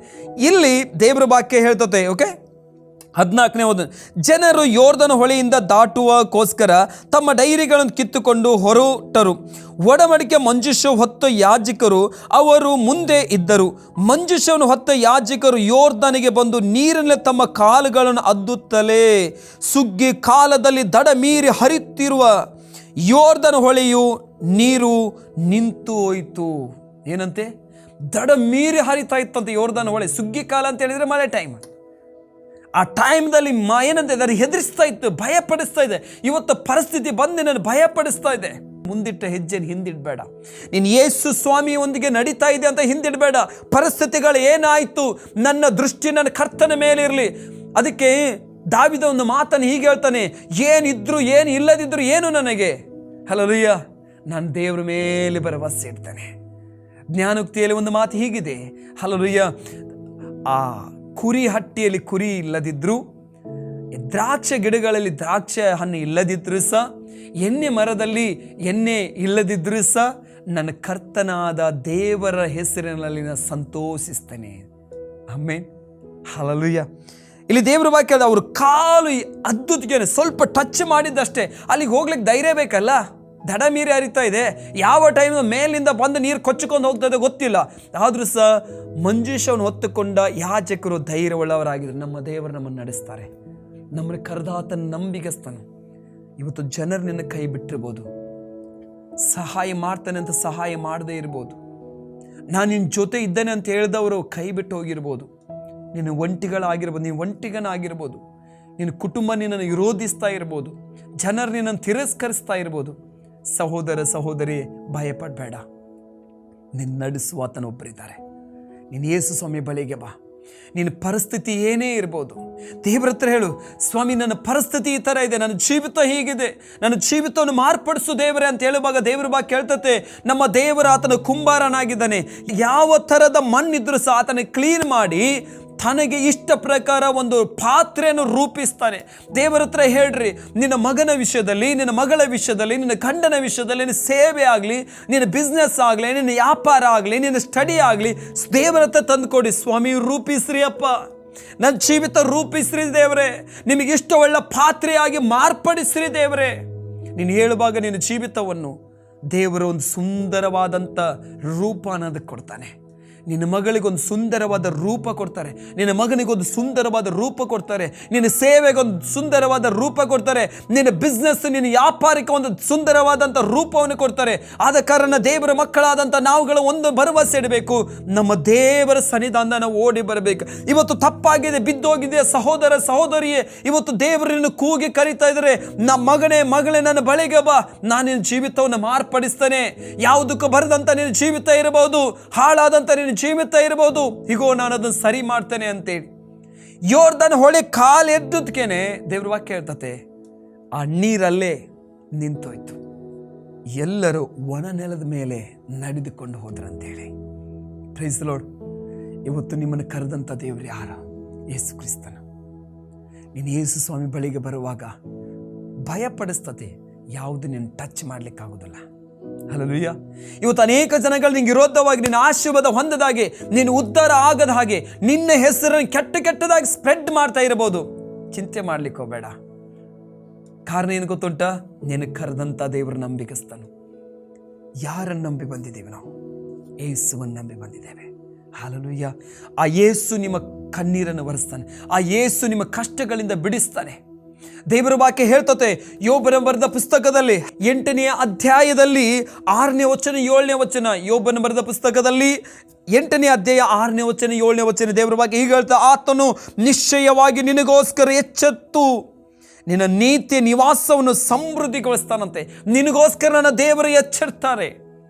ಇಲ್ಲಿ ದೇವರ ವಾಕ್ಯ ಹೇಳ್ತತೆ, ಓಕೆ, 14ನೇ ಓದು, ಜನರು ಯೋರ್ದನ್ ಹೊಳೆಯಿಂದ ದಾಟುವಕ್ಕೋಸ್ಕರ ತಮ್ಮ ಡೈರಿಗಳನ್ನು ಕಿತ್ತುಕೊಂಡು ಹೊರಟರು. ಒಡಂಬಡಿಕೆ ಮಂಜೂಷ ಹೊತ್ತ ಯಾಜಕರು ಅವರು ಮುಂದೆ ಇದ್ದರು. ಮಂಜೂಷವನ್ನು ಹೊತ್ತ ಯಾಜಕರು ಯೋರ್ದನಿಗೆ ಬಂದು ನೀರಿನಲ್ಲಿ ತಮ್ಮ ಕಾಲುಗಳನ್ನು ಅದ್ದುತ್ತಲೇ ಸುಗ್ಗಿ ಕಾಲದಲ್ಲಿ ದಡ ಮೀರಿ ಹರಿಯುತ್ತಿರುವ ಯೋರ್ದನ್ ಹೊಳೆಯು ನೀರು ನಿಂತು ಹೋಯಿತು. ಏನಂತೆ? ದಡ ಮೀರಿ ಹರಿತಾ ಇತ್ತಂತೆ ಯೋರ್ದನ್ ಹೊಳೆ. ಸುಗ್ಗಿ ಕಾಲ ಅಂತ ಹೇಳಿದ್ರೆ ಮಳೆ ಟೈಮ್. ಆ ಟೈಮ್ದಲ್ಲಿ ಏನಂತ ಅದನ್ನು ಹೆದರಿಸ್ತಾ ಇತ್ತು, ಭಯಪಡಿಸ್ತಾ ಇದೆ. ಇವತ್ತು ಪರಿಸ್ಥಿತಿ ಬಂದು ನನ್ನ ಭಯಪಡಿಸ್ತಾ ಇದೆ. ಮುಂದಿಟ್ಟ ಹೆಜ್ಜೆನ ಹಿಂದಿಡಬೇಡ. ನೀನು ಯೇಸು ಸ್ವಾಮಿಯೊಂದಿಗೆ ನಡೀತಾ ಇದೆ ಅಂತ ಹಿಂದಿಡಬೇಡ. ಪರಿಸ್ಥಿತಿಗಳು ಏನಾಯಿತು, ನನ್ನ ದೃಷ್ಟಿ ನನ್ನ ಕರ್ತನ ಮೇಲೆ ಇರಲಿ. ಅದಕ್ಕೆ ದಾವಿದ ಒಂದು ಮಾತನ್ನು ಹೀಗೆ ಹೇಳ್ತಾನೆ, ಏನಿದ್ರು ಏನು ಇಲ್ಲದಿದ್ರು ಏನು ನನಗೆ, ಹಲ್ಲೆಲೂಯಾ, ನಾನು ದೇವರ ಮೇಲೆ ಭರವಸೆ ಇಡ್ತೇನೆ. ಜ್ಞಾನೋಕ್ತಿಯಲ್ಲಿ ಒಂದು ಮಾತು ಹೀಗಿದೆ, ಹಲ್ಲೆಲೂಯಾ, ಆ ಕುರಿ ಹಟ್ಟಿಯಲ್ಲಿ ಕುರಿ ಇಲ್ಲದಿದ್ರು, ದ್ರಾಕ್ಷೆ ಗಿಡಗಳಲ್ಲಿ ದ್ರಾಕ್ಷೆ ಹಣ್ಣು ಇಲ್ಲದಿದ್ರು ಸಹ, ಎಣ್ಣೆ ಮರದಲ್ಲಿ ಎಣ್ಣೆ ಇಲ್ಲದಿದ್ರು ಸಹ, ನನ್ನ ಕರ್ತನಾದ ದೇವರ ಹೆಸರಿನಲ್ಲಿ ನಾನು ಸಂತೋಷಿಸ್ತೇನೆ. Amen, hallelujah. ಇಲ್ಲಿ ದೇವರ ವಾಕ್ಯ, ಅವರು ಕಾಲು ಅದ್ದುತ್ತಿಗೆ ಸ್ವಲ್ಪ ಟಚ್ ಮಾಡಿದ್ದಷ್ಟೇ, ಅಲ್ಲಿಗೆ ಹೋಗ್ಲಿಕ್ಕೆ ಧೈರ್ಯ ಬೇಕಲ್ಲ. ದಡ ಮೀರಿ ಹರಿತಾ ಇದೆ. ಯಾವ ಟೈಮ್ ಮೇಲಿಂದ ಬಂದು ನೀರು ಕೊಚ್ಚಿಕೊಂಡು ಹೋಗ್ತದೆ ಗೊತ್ತಿಲ್ಲ. ಆದರೂ ಸಹ ಮಂಜೂಷವನ್ನು ಹೊತ್ತುಕೊಂಡ ಯಾಜಕರು ಧೈರ್ಯವುಳ್ಳವರಾಗಿದ್ದರು. ನಮ್ಮ ದೇವರು ನಮ್ಮನ್ನು ನಡೆಸ್ತಾರೆ. ನಮ್ಮನ್ನು ಕರೆದಾತನ ನಂಬಿಗಸ್ತನು. ಇವತ್ತು ಜನರು ನಿನ್ನ ಕೈ ಬಿಟ್ಟಿರ್ಬೋದು, ಸಹಾಯ ಮಾಡ್ತಾನೆ ಅಂತ ಸಹಾಯ ಮಾಡದೇ ಇರ್ಬೋದು. ನಾನು ನಿನ್ನ ಜೊತೆ ಇದ್ದೇನೆ ಅಂತ ಹೇಳಿದವರು ಕೈ ಬಿಟ್ಟು ಹೋಗಿರ್ಬೋದು. ನಿನ್ನ ಒಂಟಿಗಳಾಗಿರ್ಬೋದು, ನೀನು ಒಂಟಿಗನಾಗಿರ್ಬೋದು. ನಿನ್ನ ಕುಟುಂಬ ನಿನ್ನನ್ನು ವಿರೋಧಿಸ್ತಾ ಇರ್ಬೋದು. ಜನರು ನಿನ್ನನ್ನು ತಿರಸ್ಕರಿಸ್ತಾ ಇರ್ಬೋದು. ಸಹೋದರ ಸಹೋದರಿ, ಭಯಪಡಬೇಡ. ನಿನ್ನ ನಡೆಸುವ ಆತನೊಬ್ಬರಿದ್ದಾರೆ. ನೀನು ಯೇಸು ಸ್ವಾಮಿ ಬಳಿಗೆ ಬಾ. ನಿನ್ನ ಪರಿಸ್ಥಿತಿ ಏನೇ ಇರ್ಬೋದು, ದೇವರ ಹತ್ರ ಹೇಳು, ಸ್ವಾಮಿ ನನ್ನ ಪರಿಸ್ಥಿತಿ ಈ ಥರ ಇದೆ, ನನ್ನ ಜೀವಿತ ಹೀಗಿದೆ, ನನ್ನ ಜೀವಿತವನ್ನು ಮಾರ್ಪಡಿಸು ದೇವರೇ ಅಂತ ಹೇಳುವಾಗ ದೇವರ ಬಾ ಕೇಳ್ತತೆ. ನಮ್ಮ ದೇವರ ಆತನ ಕುಂಬಾರನಾಗಿದ್ದಾನೆ. ಯಾವ ಥರದ ಮಣ್ಣಿದ್ರೂ ಸಹ ಆತನ ಕ್ಲೀನ್ ಮಾಡಿ ತನಗೆ ಇಷ್ಟ ಪ್ರಕಾರ ಒಂದು ಪಾತ್ರೆಯನ್ನು ರೂಪಿಸ್ತಾನೆ. ದೇವರ ಹತ್ರ ಹೇಳ್ರಿ, ನಿನ್ನ ಮಗನ ವಿಷಯದಲ್ಲಿ, ನಿನ್ನ ಮಗಳ ವಿಷಯದಲ್ಲಿ, ನಿನ್ನ ಗಂಡನ ವಿಷಯದಲ್ಲಿ, ನಿನ್ನ ಸೇವೆ ಆಗಲಿ, ನಿನ್ನ ಬಿಸ್ನೆಸ್ ಆಗಲಿ, ನಿನ್ನ ವ್ಯಾಪಾರ ಆಗಲಿ, ನಿನ್ನ ಸ್ಟಡಿ ಆಗಲಿ, ದೇವರ ಹತ್ರ ತಂದುಕೊಡಿ. ಸ್ವಾಮಿ ರೂಪಿಸ್ರಿ ಅಪ್ಪ, ನನ್ನ ಜೀವಿತ ರೂಪಿಸ್ರಿ ದೇವರೇ, ನಿಮಗೆ ಇಷ್ಟ ಒಳ್ಳೆ ಪಾತ್ರೆಯಾಗಿ ಮಾರ್ಪಡಿಸ್ರಿ ದೇವರೇ. ನೀನು ಹೇಳುವಾಗ ನಿನ್ನ ಜೀವಿತವನ್ನು ದೇವರು ಒಂದು ಸುಂದರವಾದಂಥ ರೂಪ ಅನ್ನೋದಕ್ಕೆ ಕೊಡ್ತಾನೆ. ನಿನ್ನ ಮಗಳಿಗೊಂದು ಸುಂದರವಾದ ರೂಪ ಕೊಡ್ತಾರೆ, ನಿನ್ನ ಮಗನಿಗೊಂದು ಸುಂದರವಾದ ರೂಪ ಕೊಡ್ತಾರೆ, ನಿನ್ನ ಸೇವೆಗೊಂದು ಸುಂದರವಾದ ರೂಪ ಕೊಡ್ತಾರೆ, ನಿನ್ನ ಬಿಸ್ನೆಸ್, ನಿನ್ನ ವ್ಯಾಪಾರಕ್ಕೆ ಒಂದು ಸುಂದರವಾದಂಥ ರೂಪವನ್ನು ಕೊಡ್ತಾರೆ. ಆದ ಕಾರಣ ದೇವರ ಮಕ್ಕಳಾದಂಥ ನಾವುಗಳು ಒಂದು ಭರವಸೆ ಇಡಬೇಕು, ನಮ್ಮ ದೇವರ ಸನ್ನಿಧಾನ ನಾವು ಓಡಿ ಬರಬೇಕು. ಇವತ್ತು ತಪ್ಪಾಗಿದೆ, ಬಿದ್ದೋಗಿದೆ ಸಹೋದರ ಸಹೋದರಿಯೇ, ಇವತ್ತು ದೇವರನ್ನು ಕೂಗಿ ಕರೀತಾ ಇದ್ದಾರೆ, ನಮ್ಮ ಮಗನೇ ಮಗಳೇ ನನ್ನ ಬಳಿಗೆ ಬಾ, ನಾನು ನಿನ್ನ ಜೀವಿತವನ್ನು ಮಾರ್ಪಡಿಸ್ತೇನೆ. ಯಾವುದಕ್ಕೂ ಬರದಂಥ ನಿನ್ನ ಜೀವಿತ ಇರಬಹುದು, ಹಾಳಾದಂಥ ನಿನ್ನ ಜೀವಿತ ಇರಬಹುದು, ಹೀಗೋ ನಾನು ಅದನ್ನು ಸರಿ ಮಾಡ್ತೇನೆ ಅಂತೇಳಿ ಯೋರ್ದನ್ ಹೊಳೆ ಕಾಲೆದ್ದುದ್ಕೇನೆ ದೇವ್ರ ವಾಕ್ಯ ಹೇಳ್ತತೆ, ಆ ನೀರಲ್ಲೇ ನಿಂತೋಯ್ತು. ಎಲ್ಲರೂ ಒಣ ನೆಲದ ಮೇಲೆ ನಡೆದುಕೊಂಡು ಹೋದ್ರಂತೇಳಿ. Price the lord. ಇವತ್ತು ನಿಮ್ಮನ್ನು ಕರೆದಂಥ ದೇವರು ಯಾರು? ಯೇಸು ಕ್ರಿಸ್ತನ. ನೀನು ಯೇಸು ಸ್ವಾಮಿ ಬಳಿಗೆ ಬರುವಾಗ ಭಯಪಡಿಸ್ತತೆ, ಯಾವುದು ನೀನು ಟಚ್ ಮಾಡ್ಲಿಕ್ಕಾಗೋದಿಲ್ಲ. ಹಲ್ಲೆಲೂಯಾ. ಇವತ್ತು ಅನೇಕ ಜನಗಳು ನಿಂಗೆ ವಿರೋಧವಾಗಿ, ನಿನ್ನ ಆಶೀರ್ವಾದ ಹೊಂದದ ಹಾಗೆ, ನೀನು ಉದ್ಧಾರ ಆಗದ ಹಾಗೆ, ನಿನ್ನ ಹೆಸರನ್ನು ಕೆಟ್ಟದಾಗಿ ಸ್ಪ್ರೆಡ್ ಮಾಡ್ತಾ ಇರಬಹುದು. ಚಿಂತೆ ಮಾಡ್ಲಿಕ್ಕೆ ಹೋಗಬೇಡ. ಕಾರಣ ಏನು ಗೊತ್ತುಂಟ? ನಿನ್ನ ಕರೆದಂಥ ದೇವರು ನಂಬಿಕಸ್ತನು. ಯಾರನ್ನು ನಂಬಿ ಬಂದಿದ್ದೇವೆ ನಾವು? ಯೇಸುವನ್ನು ನಂಬಿ ಬಂದಿದ್ದೇವೆ. ಹಲ್ಲೆಲೂಯಾ. ಆ ಯೇಸು ನಿಮ್ಮ ಕಣ್ಣೀರನ್ನು ಒರೆಸ್ತಾನೆ, ಆ ಯೇಸು ನಿಮ್ಮ ಕಷ್ಟಗಳಿಂದ ಬಿಡಿಸ್ತಾನೆ. ದೇವರ ವಾಕ್ಯ ಹೇಳ್ತತೆ, ಯೋಬನ ಬರೆದ ಪುಸ್ತಕದಲ್ಲಿ 8ನೇ ಅಧ್ಯಾಯದಲ್ಲಿ 6ನೇ ವಚನ 7ನೇ ವಚನ, ಯೋಬನ ಬರೆದ ಪುಸ್ತಕದಲ್ಲಿ 8ನೇ ಅಧ್ಯಾಯ 6ನೇ ವಚನ 7ನೇ ವಚನ, ದೇವರ ವಾಕ್ಯ ಹೀಗೆ ಹೇಳ್ತಾ, ಆತನು ನಿಶ್ಚಯವಾಗಿ ನಿನಗೋಸ್ಕರ ಎಚ್ಚೆತ್ತು ನಿನ್ನ ನೀತಿಯ ನಿವಾಸವನ್ನು ಸಮೃದ್ಧಿಗೊಳಿಸ್ತಾನಂತೆ. ನಿನಗೋಸ್ಕರ ನನ್ನ ದೇವರು ಎಚ್ಚರಿಸ್ತಾರೆ.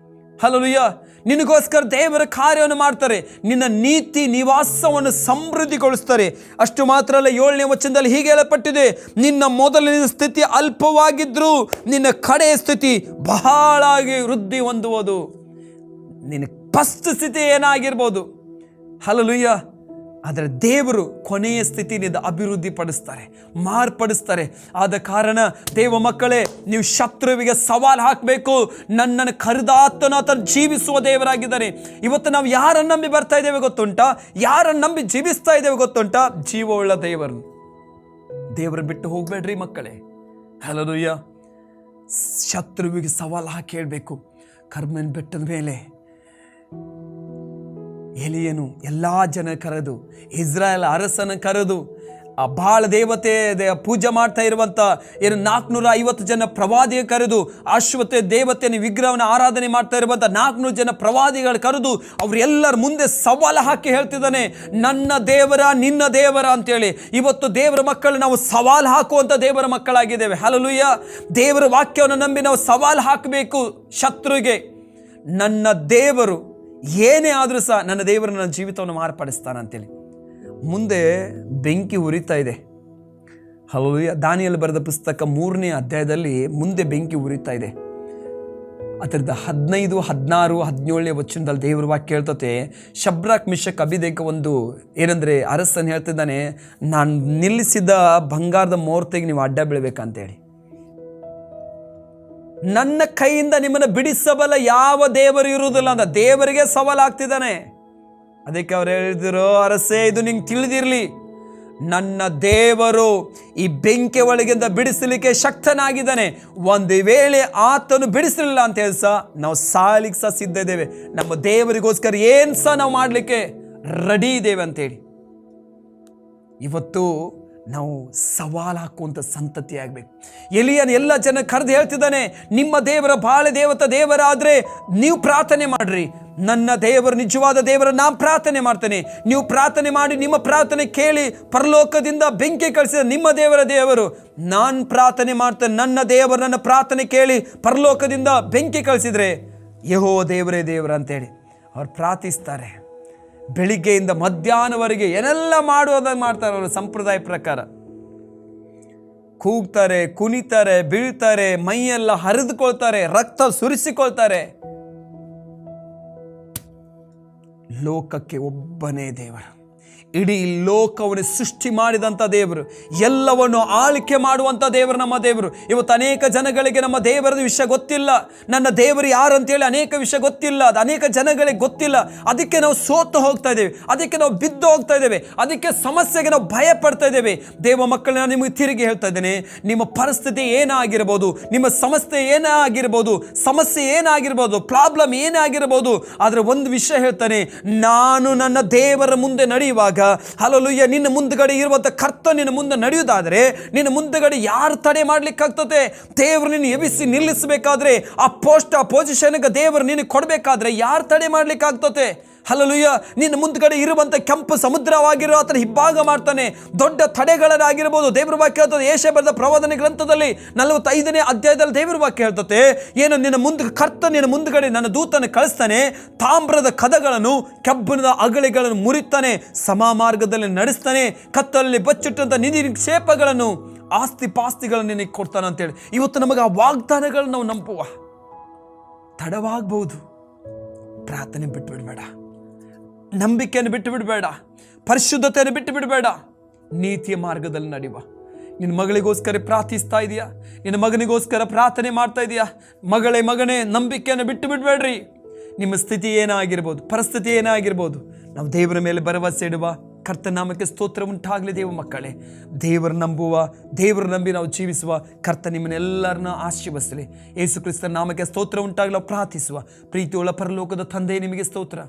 ಹಲ್ಲೆಲೂಯಾ. ನಿನಗೋಸ್ಕರ ದೇವರ ಕಾರ್ಯವನ್ನು ಮಾಡ್ತಾರೆ, ನಿನ್ನ ನೀತಿ ನಿವಾಸವನ್ನು ಸಮೃದ್ಧಿಗೊಳಿಸ್ತಾರೆ. ಅಷ್ಟು ಮಾತ್ರ ಅಲ್ಲ, 7ನೇ ವಚನದಲ್ಲಿ ಹೀಗೆ ಹೇಳಲ್ಪಟ್ಟಿದೆ, ನಿನ್ನ ಮೊದಲಿನ ಸ್ಥಿತಿ ಅಲ್ಪವಾಗಿದ್ರೂ ನಿನ್ನ ಕಡೆಯ ಸ್ಥಿತಿ ಬಹಳಾಗಿ ವೃದ್ಧಿ ಹೊಂದುವುದು. ನಿನ್ನ ಫಸ್ಟ್ ಸ್ಥಿತಿ ಏನಾಗಿರ್ಬೋದು, ಹಲ್ಲೆಲೂಯಾ, ಆದರೆ ದೇವರು ಕೊನೆಯ ಸ್ಥಿತಿನಿಂದ ಅಭಿವೃದ್ಧಿ ಪಡಿಸ್ತಾರೆ, ಮಾರ್ಪಡಿಸ್ತಾರೆ. ಆದ ಕಾರಣ ದೇವ ಮಕ್ಕಳೇ, ನೀವು ಶತ್ರುವಿಗೆ ಸವಾಲು ಹಾಕಬೇಕು, ನನ್ನನ್ನು ಕರೆದಾತನ ಆತನು ಜೀವಿಸುವ ದೇವರಾಗಿದ್ದಾನೆ. ಇವತ್ತು ನಾವು ಯಾರನ್ನು ನಂಬಿ ಬರ್ತಾ ಇದ್ದೇವೆ ಗೊತ್ತುಂಟಾ? ಯಾರನ್ನು ನಂಬಿ ಜೀವಿಸ್ತಾ ಇದ್ದೇವೆ ಗೊತ್ತುಂಟಾ? ಜೀವವುಳ್ಳ ದೇವರು. ದೇವರ ಬಿಟ್ಟು ಹೋಗಬೇಡ್ರಿ ಮಕ್ಕಳೇ. ಹಲ್ಲೆಲೂಯಾ. ಶತ್ರುವಿಗೆ ಸವಾಲು ಹಾಕಿ ಹೇಳಬೇಕು. ಕರ್ಮೆಲ್ ಬೆಟ್ಟದ ಮೇಲೆ ಎಲಿಯನು ಎಲ್ಲ ಜನ ಕರೆದು, ಇಸ್ರಾಯೇಲ್ ಅರಸನ ಕರೆದು, ಆ ಬಾಳ ದೇವತೆ ಪೂಜೆ ಮಾಡ್ತಾ ಇರುವಂಥ 450 ಜನ ಪ್ರವಾದಿಯ ಕರೆದು, ಅಶ್ವತೆ ದೇವತೆಯ ವಿಗ್ರಹವನ್ನು ಆರಾಧನೆ ಮಾಡ್ತಾ ಇರುವಂಥ 400 ಜನ ಪ್ರವಾದಿಗಳು ಕರೆದು ಅವರೆಲ್ಲರ ಮುಂದೆ ಸವಾಲು ಹಾಕಿ ಹೇಳ್ತಿದ್ದಾನೆ, ನನ್ನ ದೇವರ ನಿನ್ನ ದೇವರ ಅಂತೇಳಿ. ಇವತ್ತು ದೇವರ ಮಕ್ಕಳು ನಾವು ಸವಾಲು ಹಾಕುವಂಥ ದೇವರ ಮಕ್ಕಳಾಗಿದ್ದೇವೆ. ಹಲ್ಲೆಲೂಯಾ. ದೇವರ ವಾಕ್ಯವನ್ನು ನಂಬಿ ನಾವು ಸವಾಲು ಹಾಕಬೇಕು ಶತ್ರುವಿಗೆ. ನನ್ನ ದೇವರು ಏನೇ ಆದರೂ ಸಹ ನನ್ನ ದೇವರು ನನ್ನ ಜೀವಿತವನ್ನು ಮಾರ್ಪಡಿಸ್ತಾನೆ ಅಂತೇಳಿ. ಮುಂದೆ ಬೆಂಕಿ ಉರಿತಾ ಇದೆ. ಹಲ್ಲೆಲೂಯಾ. ದಾನಿಯೇಲ ಬರೆದ ಪುಸ್ತಕ 3ನೇ ಅಧ್ಯಾಯದಲ್ಲಿ ಮುಂದೆ ಬೆಂಕಿ ಉರಿತಾ ಇದೆ. ಅದರಿಂದ 15, 16, 17ನೇ ವಚನದಲ್ಲಿ ದೇವರ ವಾಕ್ಯ ಹೇಳ್ತತೆ, ಶದ್ರಕ್ ಮಿಶಕ್ ಅಬೇದ್ನೆಗೋ ಒಂದು ಏನಂದರೆ ಅರಸನ್ ಹೇಳ್ತಿದ್ದಾನೆ, ನಾನು ನಿಲ್ಲಿಸಿದ ಬಂಗಾರದ ಮೂರ್ತಿಗೆ ನೀವು ಅಡ್ಡ ಬೀಳಬೇಕಂತೇಳಿ. ನನ್ನ ಕೈಯಿಂದ ನಿಮ್ಮನ್ನು ಬಿಡಿಸಬಲ್ಲ ಯಾವ ದೇವರು ಇರುವುದಿಲ್ಲ ಅಂತ ದೇವರಿಗೆ ಸವಾಲಾಗ್ತಿದ್ದಾನೆ. ಅದಕ್ಕೆ ಅವ್ರು ಹೇಳಿದ್ರು, ಅರಸೇ ಇದು ನಿಂಗೆ ತಿಳಿದಿರಲಿ, ನನ್ನ ದೇವರು ಈ ಬೆಂಕಿ ಒಳಗಿಂದ ಬಿಡಿಸಲಿಕ್ಕೆ ಶಕ್ತನಾಗಿದ್ದಾನೆ. ಒಂದು ವೇಳೆ ಆತನು ಬಿಡಿಸಲಿಲ್ಲ ಅಂತ ಹೇಳಿ ಸಹ ನಾವು ಸಾಲಿಗೆ ಸಹ ಸಿದ್ಧ ಇದ್ದೇವೆ. ನಮ್ಮ ದೇವರಿಗೋಸ್ಕರ ಏನು ಸಹ ನಾವು ಮಾಡಲಿಕ್ಕೆ ರೆಡಿ ಇದ್ದೇವೆ ಅಂತೇಳಿ. ಇವತ್ತು ನಾವು ಸವಾಲು ಹಾಕುವಂಥ ಸಂತತಿ ಆಗಬೇಕು. ಎಲಿಯನ ಎಲ್ಲ ಜನ ಕರೆದು ಹೇಳ್ತಿದ್ದಾನೆ, ನಿಮ್ಮ ದೇವರ ಬಾಳೆ ದೇವರಾದರೆ ನೀವು ಪ್ರಾರ್ಥನೆ ಮಾಡ್ರಿ, ನನ್ನ ದೇವರು ನಿಜವಾದ ದೇವರ ನಾನು ಪ್ರಾರ್ಥನೆ ಮಾಡ್ತೇನೆ. ನೀವು ಪ್ರಾರ್ಥನೆ ಮಾಡಿ ನಿಮ್ಮ ಪ್ರಾರ್ಥನೆ ಕೇಳಿ ಪರಲೋಕದಿಂದ ಬೆಂಕಿ ಕಳಿಸಿದ ನಿಮ್ಮ ದೇವರು ನಾನು ಪ್ರಾರ್ಥನೆ ಮಾಡ್ತೇನೆ. ನನ್ನ ದೇವರು ನನ್ನ ಪ್ರಾರ್ಥನೆ ಕೇಳಿ ಪರಲೋಕದಿಂದ ಬೆಂಕಿ ಕಳಿಸಿದ್ರೆ ಯೆಹೋವ ದೇವರೇ ಅಂತೇಳಿ ಅವ್ರು ಪ್ರಾರ್ಥಿಸ್ತಾರೆ. ಬೆಳಿಗ್ಗೆಯಿಂದ ಮಧ್ಯಾಹ್ನವರೆಗೆ ಏನೆಲ್ಲ ಮಾಡುವುದನ್ನು ಮಾಡ್ತಾರೆ. ಅವರು ಸಂಪ್ರದಾಯ ಪ್ರಕಾರ ಕೂಗ್ತಾರೆ, ಕುಣಿತಾರೆ, ಬೀಳ್ತಾರೆ, ಮೈಯೆಲ್ಲ ಹರಿದುಕೊಳ್ತಾರೆ, ರಕ್ತ ಸುರಿಸಿಕೊಳ್ತಾರೆ. ಲೋಕಕ್ಕೆ ಒಬ್ಬನೇ ದೇವರು, ಇಡೀ ಲೋಕವನ್ನು ಸೃಷ್ಟಿ ಮಾಡಿದಂಥ ದೇವರು, ಎಲ್ಲವನ್ನು ಆಳ್ವಿಕೆ ಮಾಡುವಂಥ ದೇವರು ನಮ್ಮ ದೇವರು. ಇವತ್ತು ಅನೇಕ ಜನಗಳಿಗೆ ನಮ್ಮ ದೇವರದ ವಿಷಯ ಗೊತ್ತಿಲ್ಲ. ನನ್ನ ದೇವರು ಯಾರು ಅಂತೇಳಿ ಅನೇಕ ವಿಷಯ ಗೊತ್ತಿಲ್ಲ. ಅದು ಅನೇಕ ಜನಗಳಿಗೆ ಗೊತ್ತಿಲ್ಲ. ಅದಕ್ಕೆ ನಾವು ಸೋತು ಹೋಗ್ತಾ ಇದ್ದೇವೆ, ಅದಕ್ಕೆ ನಾವು ಬಿದ್ದು ಹೋಗ್ತಾ ಇದ್ದೇವೆ, ಅದಕ್ಕೆ ಸಮಸ್ಯೆಗೆ ನಾವು ಭಯ ಪಡ್ತಾ ಇದ್ದೇವೆ. ದೇವ ಮಕ್ಕಳನ್ನ ನಾನು ನಿಮಗೆ ತಿರುಗಿ ಹೇಳ್ತಾ ಇದ್ದೇನೆ, ನಿಮ್ಮ ಪರಿಸ್ಥಿತಿ ಏನಾಗಿರ್ಬೋದು, ನಿಮ್ಮ ಸಮಸ್ಯೆ ಏನಾಗಿರ್ಬೋದು, ಪ್ರಾಬ್ಲಮ್ ಏನಾಗಿರ್ಬೋದು, ಆದರೆ ಒಂದು ವಿಷಯ ಹೇಳ್ತಾನೆ, ನಾನು ನನ್ನ ದೇವರ ಮುಂದೆ ನಡೆಯುವಾಗ, ಹಲ್ಲೆಲೂಯಾ, ನಿನ್ನ ಮುಂದಗಡೆ ಇರುವಂಥ ಕರ್ತ ನಿನ್ನ ಮುಂದೆ ನಡೆಯುವುದಾದರೆ ನಿನ್ನ ಮುಂದಗಡೆ ಯಾರು ತಡೆ ಮಾಡ್ಲಿಕ್ಕಾಗ್ತದೆ? ದೇವರು ನಿನ್ನ ಎಬ್ಬಿಸಿ ನಿಲ್ಲಿಸಬೇಕಾದ್ರೆ, ಆ ಪೊಸಿಷನ್ಗೆ ದೇವರು ನಿನಗೆ ಕೊಡಬೇಕಾದ್ರೆ ಯಾರು ತಡೆ ಮಾಡ್ಲಿಕ್ಕಾಗ್ತದೆ? ಹಲ್ಲೆಲೂಯಾ. ನಿನ್ನ ಮುಂದಗಡೆ ಇರುವಂಥ ಕೆಂಪು ಸಮುದ್ರವಾಗಿರೋ ಆತನ ಹಿಬ್ಬಾಗ ಮಾಡ್ತಾನೆ. ದೊಡ್ಡ ತಡೆಗಳನ್ನಾಗಿರ್ಬೋದು. ದೇವರ ವಾಕ್ಯ ಹೇಳ್ತದೆ, ಯೆಶಾಯ ಬರೆದ ಪ್ರವಾದನೆ ಗ್ರಂಥದಲ್ಲಿ 45ನೇ ಅಧ್ಯಾಯದಲ್ಲಿ ದೇವರ ವಾಕ್ಯ ಹೇಳ್ತದೆ, ಏನು ನಿನ್ನ ಕರ್ತ ನಿನ್ನ ಮುಂದಗಡೆ ನನ್ನ ದೂತನ ಕಳಿಸ್ತಾನೆ, ತಾಮ್ರದ ಕದಗಳನ್ನು ಕಬ್ಬಿಣದ ಅಗಳಿಗಳನ್ನು ಮುರಿತಾನೆ, ಸಮ ಮಾರ್ಗದಲ್ಲಿ ನಡೆಸ್ತಾನೆ, ಕತ್ತಲಲ್ಲಿ ಬಚ್ಚಿಟ್ಟಂಥ ನಿಧಿ ನಿಕ್ಷೇಪಗಳನ್ನು ಆಸ್ತಿ ಪಾಸ್ತಿಗಳನ್ನು ನಿನಗೆ ಕೊಡ್ತಾನೆ ಅಂತೇಳಿ. ಇವತ್ತು ನಮಗೆ ಆ ವಾಗ್ದಾನಗಳನ್ನು ನಾವು ನಂಬುವ ತಡವಾಗಬಹುದು. ಪ್ರಾರ್ಥನೆ ಬಿಟ್ಟು ಬಿಡಬೇಡ, ನಂಬಿಕೆಯನ್ನು ಬಿಟ್ಟು ಬಿಡಬೇಡ, ಪರಿಶುದ್ಧತೆಯನ್ನು ಬಿಟ್ಟು ಬಿಡಬೇಡ, ನೀತಿಯ ಮಾರ್ಗದಲ್ಲಿ ನಡೆಯುವ. ನಿನ್ನ ಮಗಳಿಗೋಸ್ಕರ ಪ್ರಾರ್ಥಿಸ್ತಾ ಇದೆಯಾ? ನಿನ್ನ ಮಗನಿಗೋಸ್ಕರ ಪ್ರಾರ್ಥನೆ ಮಾಡ್ತಾ ಇದೆಯಾ? ಮಗನೇ, ನಂಬಿಕೆಯನ್ನು ಬಿಟ್ಟು ಬಿಡಬೇಡ್ರಿ. ನಿಮ್ಮ ಸ್ಥಿತಿ ಏನಾಗಿರ್ಬೋದು, ಪರಿಸ್ಥಿತಿ ಏನಾಗಿರ್ಬೋದು, ನಾವು ದೇವರ ಮೇಲೆ ಭರವಸೆ ಇಡುವ. ಕರ್ತನಾಮಕ್ಕೆ ಸ್ತೋತ್ರ ಉಂಟಾಗಲಿ. ದೇವ ಮಕ್ಕಳೇ, ದೇವರು ನಂಬಿ ನಾವು ಜೀವಿಸುವ. ಕರ್ತ ನಿಮ್ಮನ್ನೆಲ್ಲರನ್ನ ಆಶೀರ್ವದಿಸಲಿ. ಯೇಸು ಕ್ರಿಸ್ತನ ನಾಮಕ್ಕೆ ಸ್ತೋತ್ರ ಉಂಟಾಗಲಿ. ಪ್ರಾರ್ಥಿಸುವ. ಪ್ರೀತಿಯುಳ್ಳ ಪರಲೋಕದ ತಂದೆ, ನಿಮಗೆ ಸ್ತೋತ್ರ.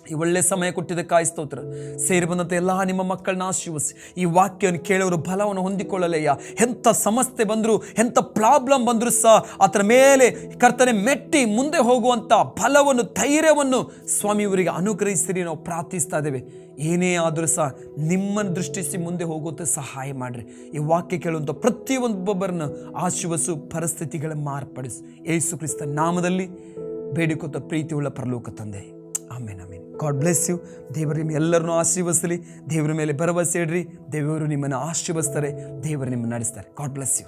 ಈ ಒಳ್ಳೆ ಸಮಯ ಕೊಟ್ಟಿದ್ದಕ್ಕಾಗಿ ಸ್ತೋತ್ರ. ಸೇರಿ ಬಂದಂಥ ಎಲ್ಲ ನಿಮ್ಮ ಮಕ್ಕಳನ್ನ ಆಶೀರ್ವದಿಸಿ. ಈ ವಾಕ್ಯವನ್ನು ಕೇಳೋರು ಬಲವನ್ನು ಹೊಂದಿಕೊಳ್ಳಲಯ್ಯ. ಎಂಥ ಸಮಸ್ಯೆ ಬಂದರೂ, ಎಂಥ ಪ್ರಾಬ್ಲಮ್ ಬಂದರೂ ಸಹ ಅದರ ಮೇಲೆ ಕರ್ತನೆ ಮೆಟ್ಟಿ ಮುಂದೆ ಹೋಗುವಂಥ ಬಲವನ್ನು, ಧೈರ್ಯವನ್ನು ಸ್ವಾಮಿ ಇವರಿಗೆ ಅನುಗ್ರಹಿಸಿರಿ. ನಾವು ಪ್ರಾರ್ಥಿಸ್ತಾ ಇದ್ದೇವೆ. ಏನೇ ಆದರೂ ಸಹ ನಿಮ್ಮನ್ನು ದೃಷ್ಟಿಸಿ ಮುಂದೆ ಹೋಗುವಂಥ ಸಹಾಯ ಮಾಡಿರಿ. ಈ ವಾಕ್ಯ ಕೇಳುವಂಥ ಪ್ರತಿಯೊಬ್ಬೊಬ್ಬರನ್ನು ಆಶೀರ್ವದಿಸು, ಪರಿಸ್ಥಿತಿಗಳನ್ನು ಮಾರ್ಪಡಿಸು. ಯೇಸು ಕ್ರಿಸ್ತ ನಾಮದಲ್ಲಿ ಬೇಡಿಕೊತ ಪ್ರೀತಿಯುಳ್ಳ ಪರಲೋಕ ತಂದೆ, ಆಮೇನ್. God bless you. ದೇವರು ನಿಮ್ಮ ಎಲ್ಲರನ್ನೂ ಆಶೀರ್ವದಿಸಲಿ. ದೇವರ ಮೇಲೆ ಭರವಸೆ ಇಡ್ರಿ. ದೇವರು ನಿಮ್ಮನ್ನು ಆಶೀರ್ವದಿಸ್ತಾರೆ. ದೇವರು ನಿಮ್ಮನ್ನು ನಡೆಸ್ತಾರೆ. God bless you.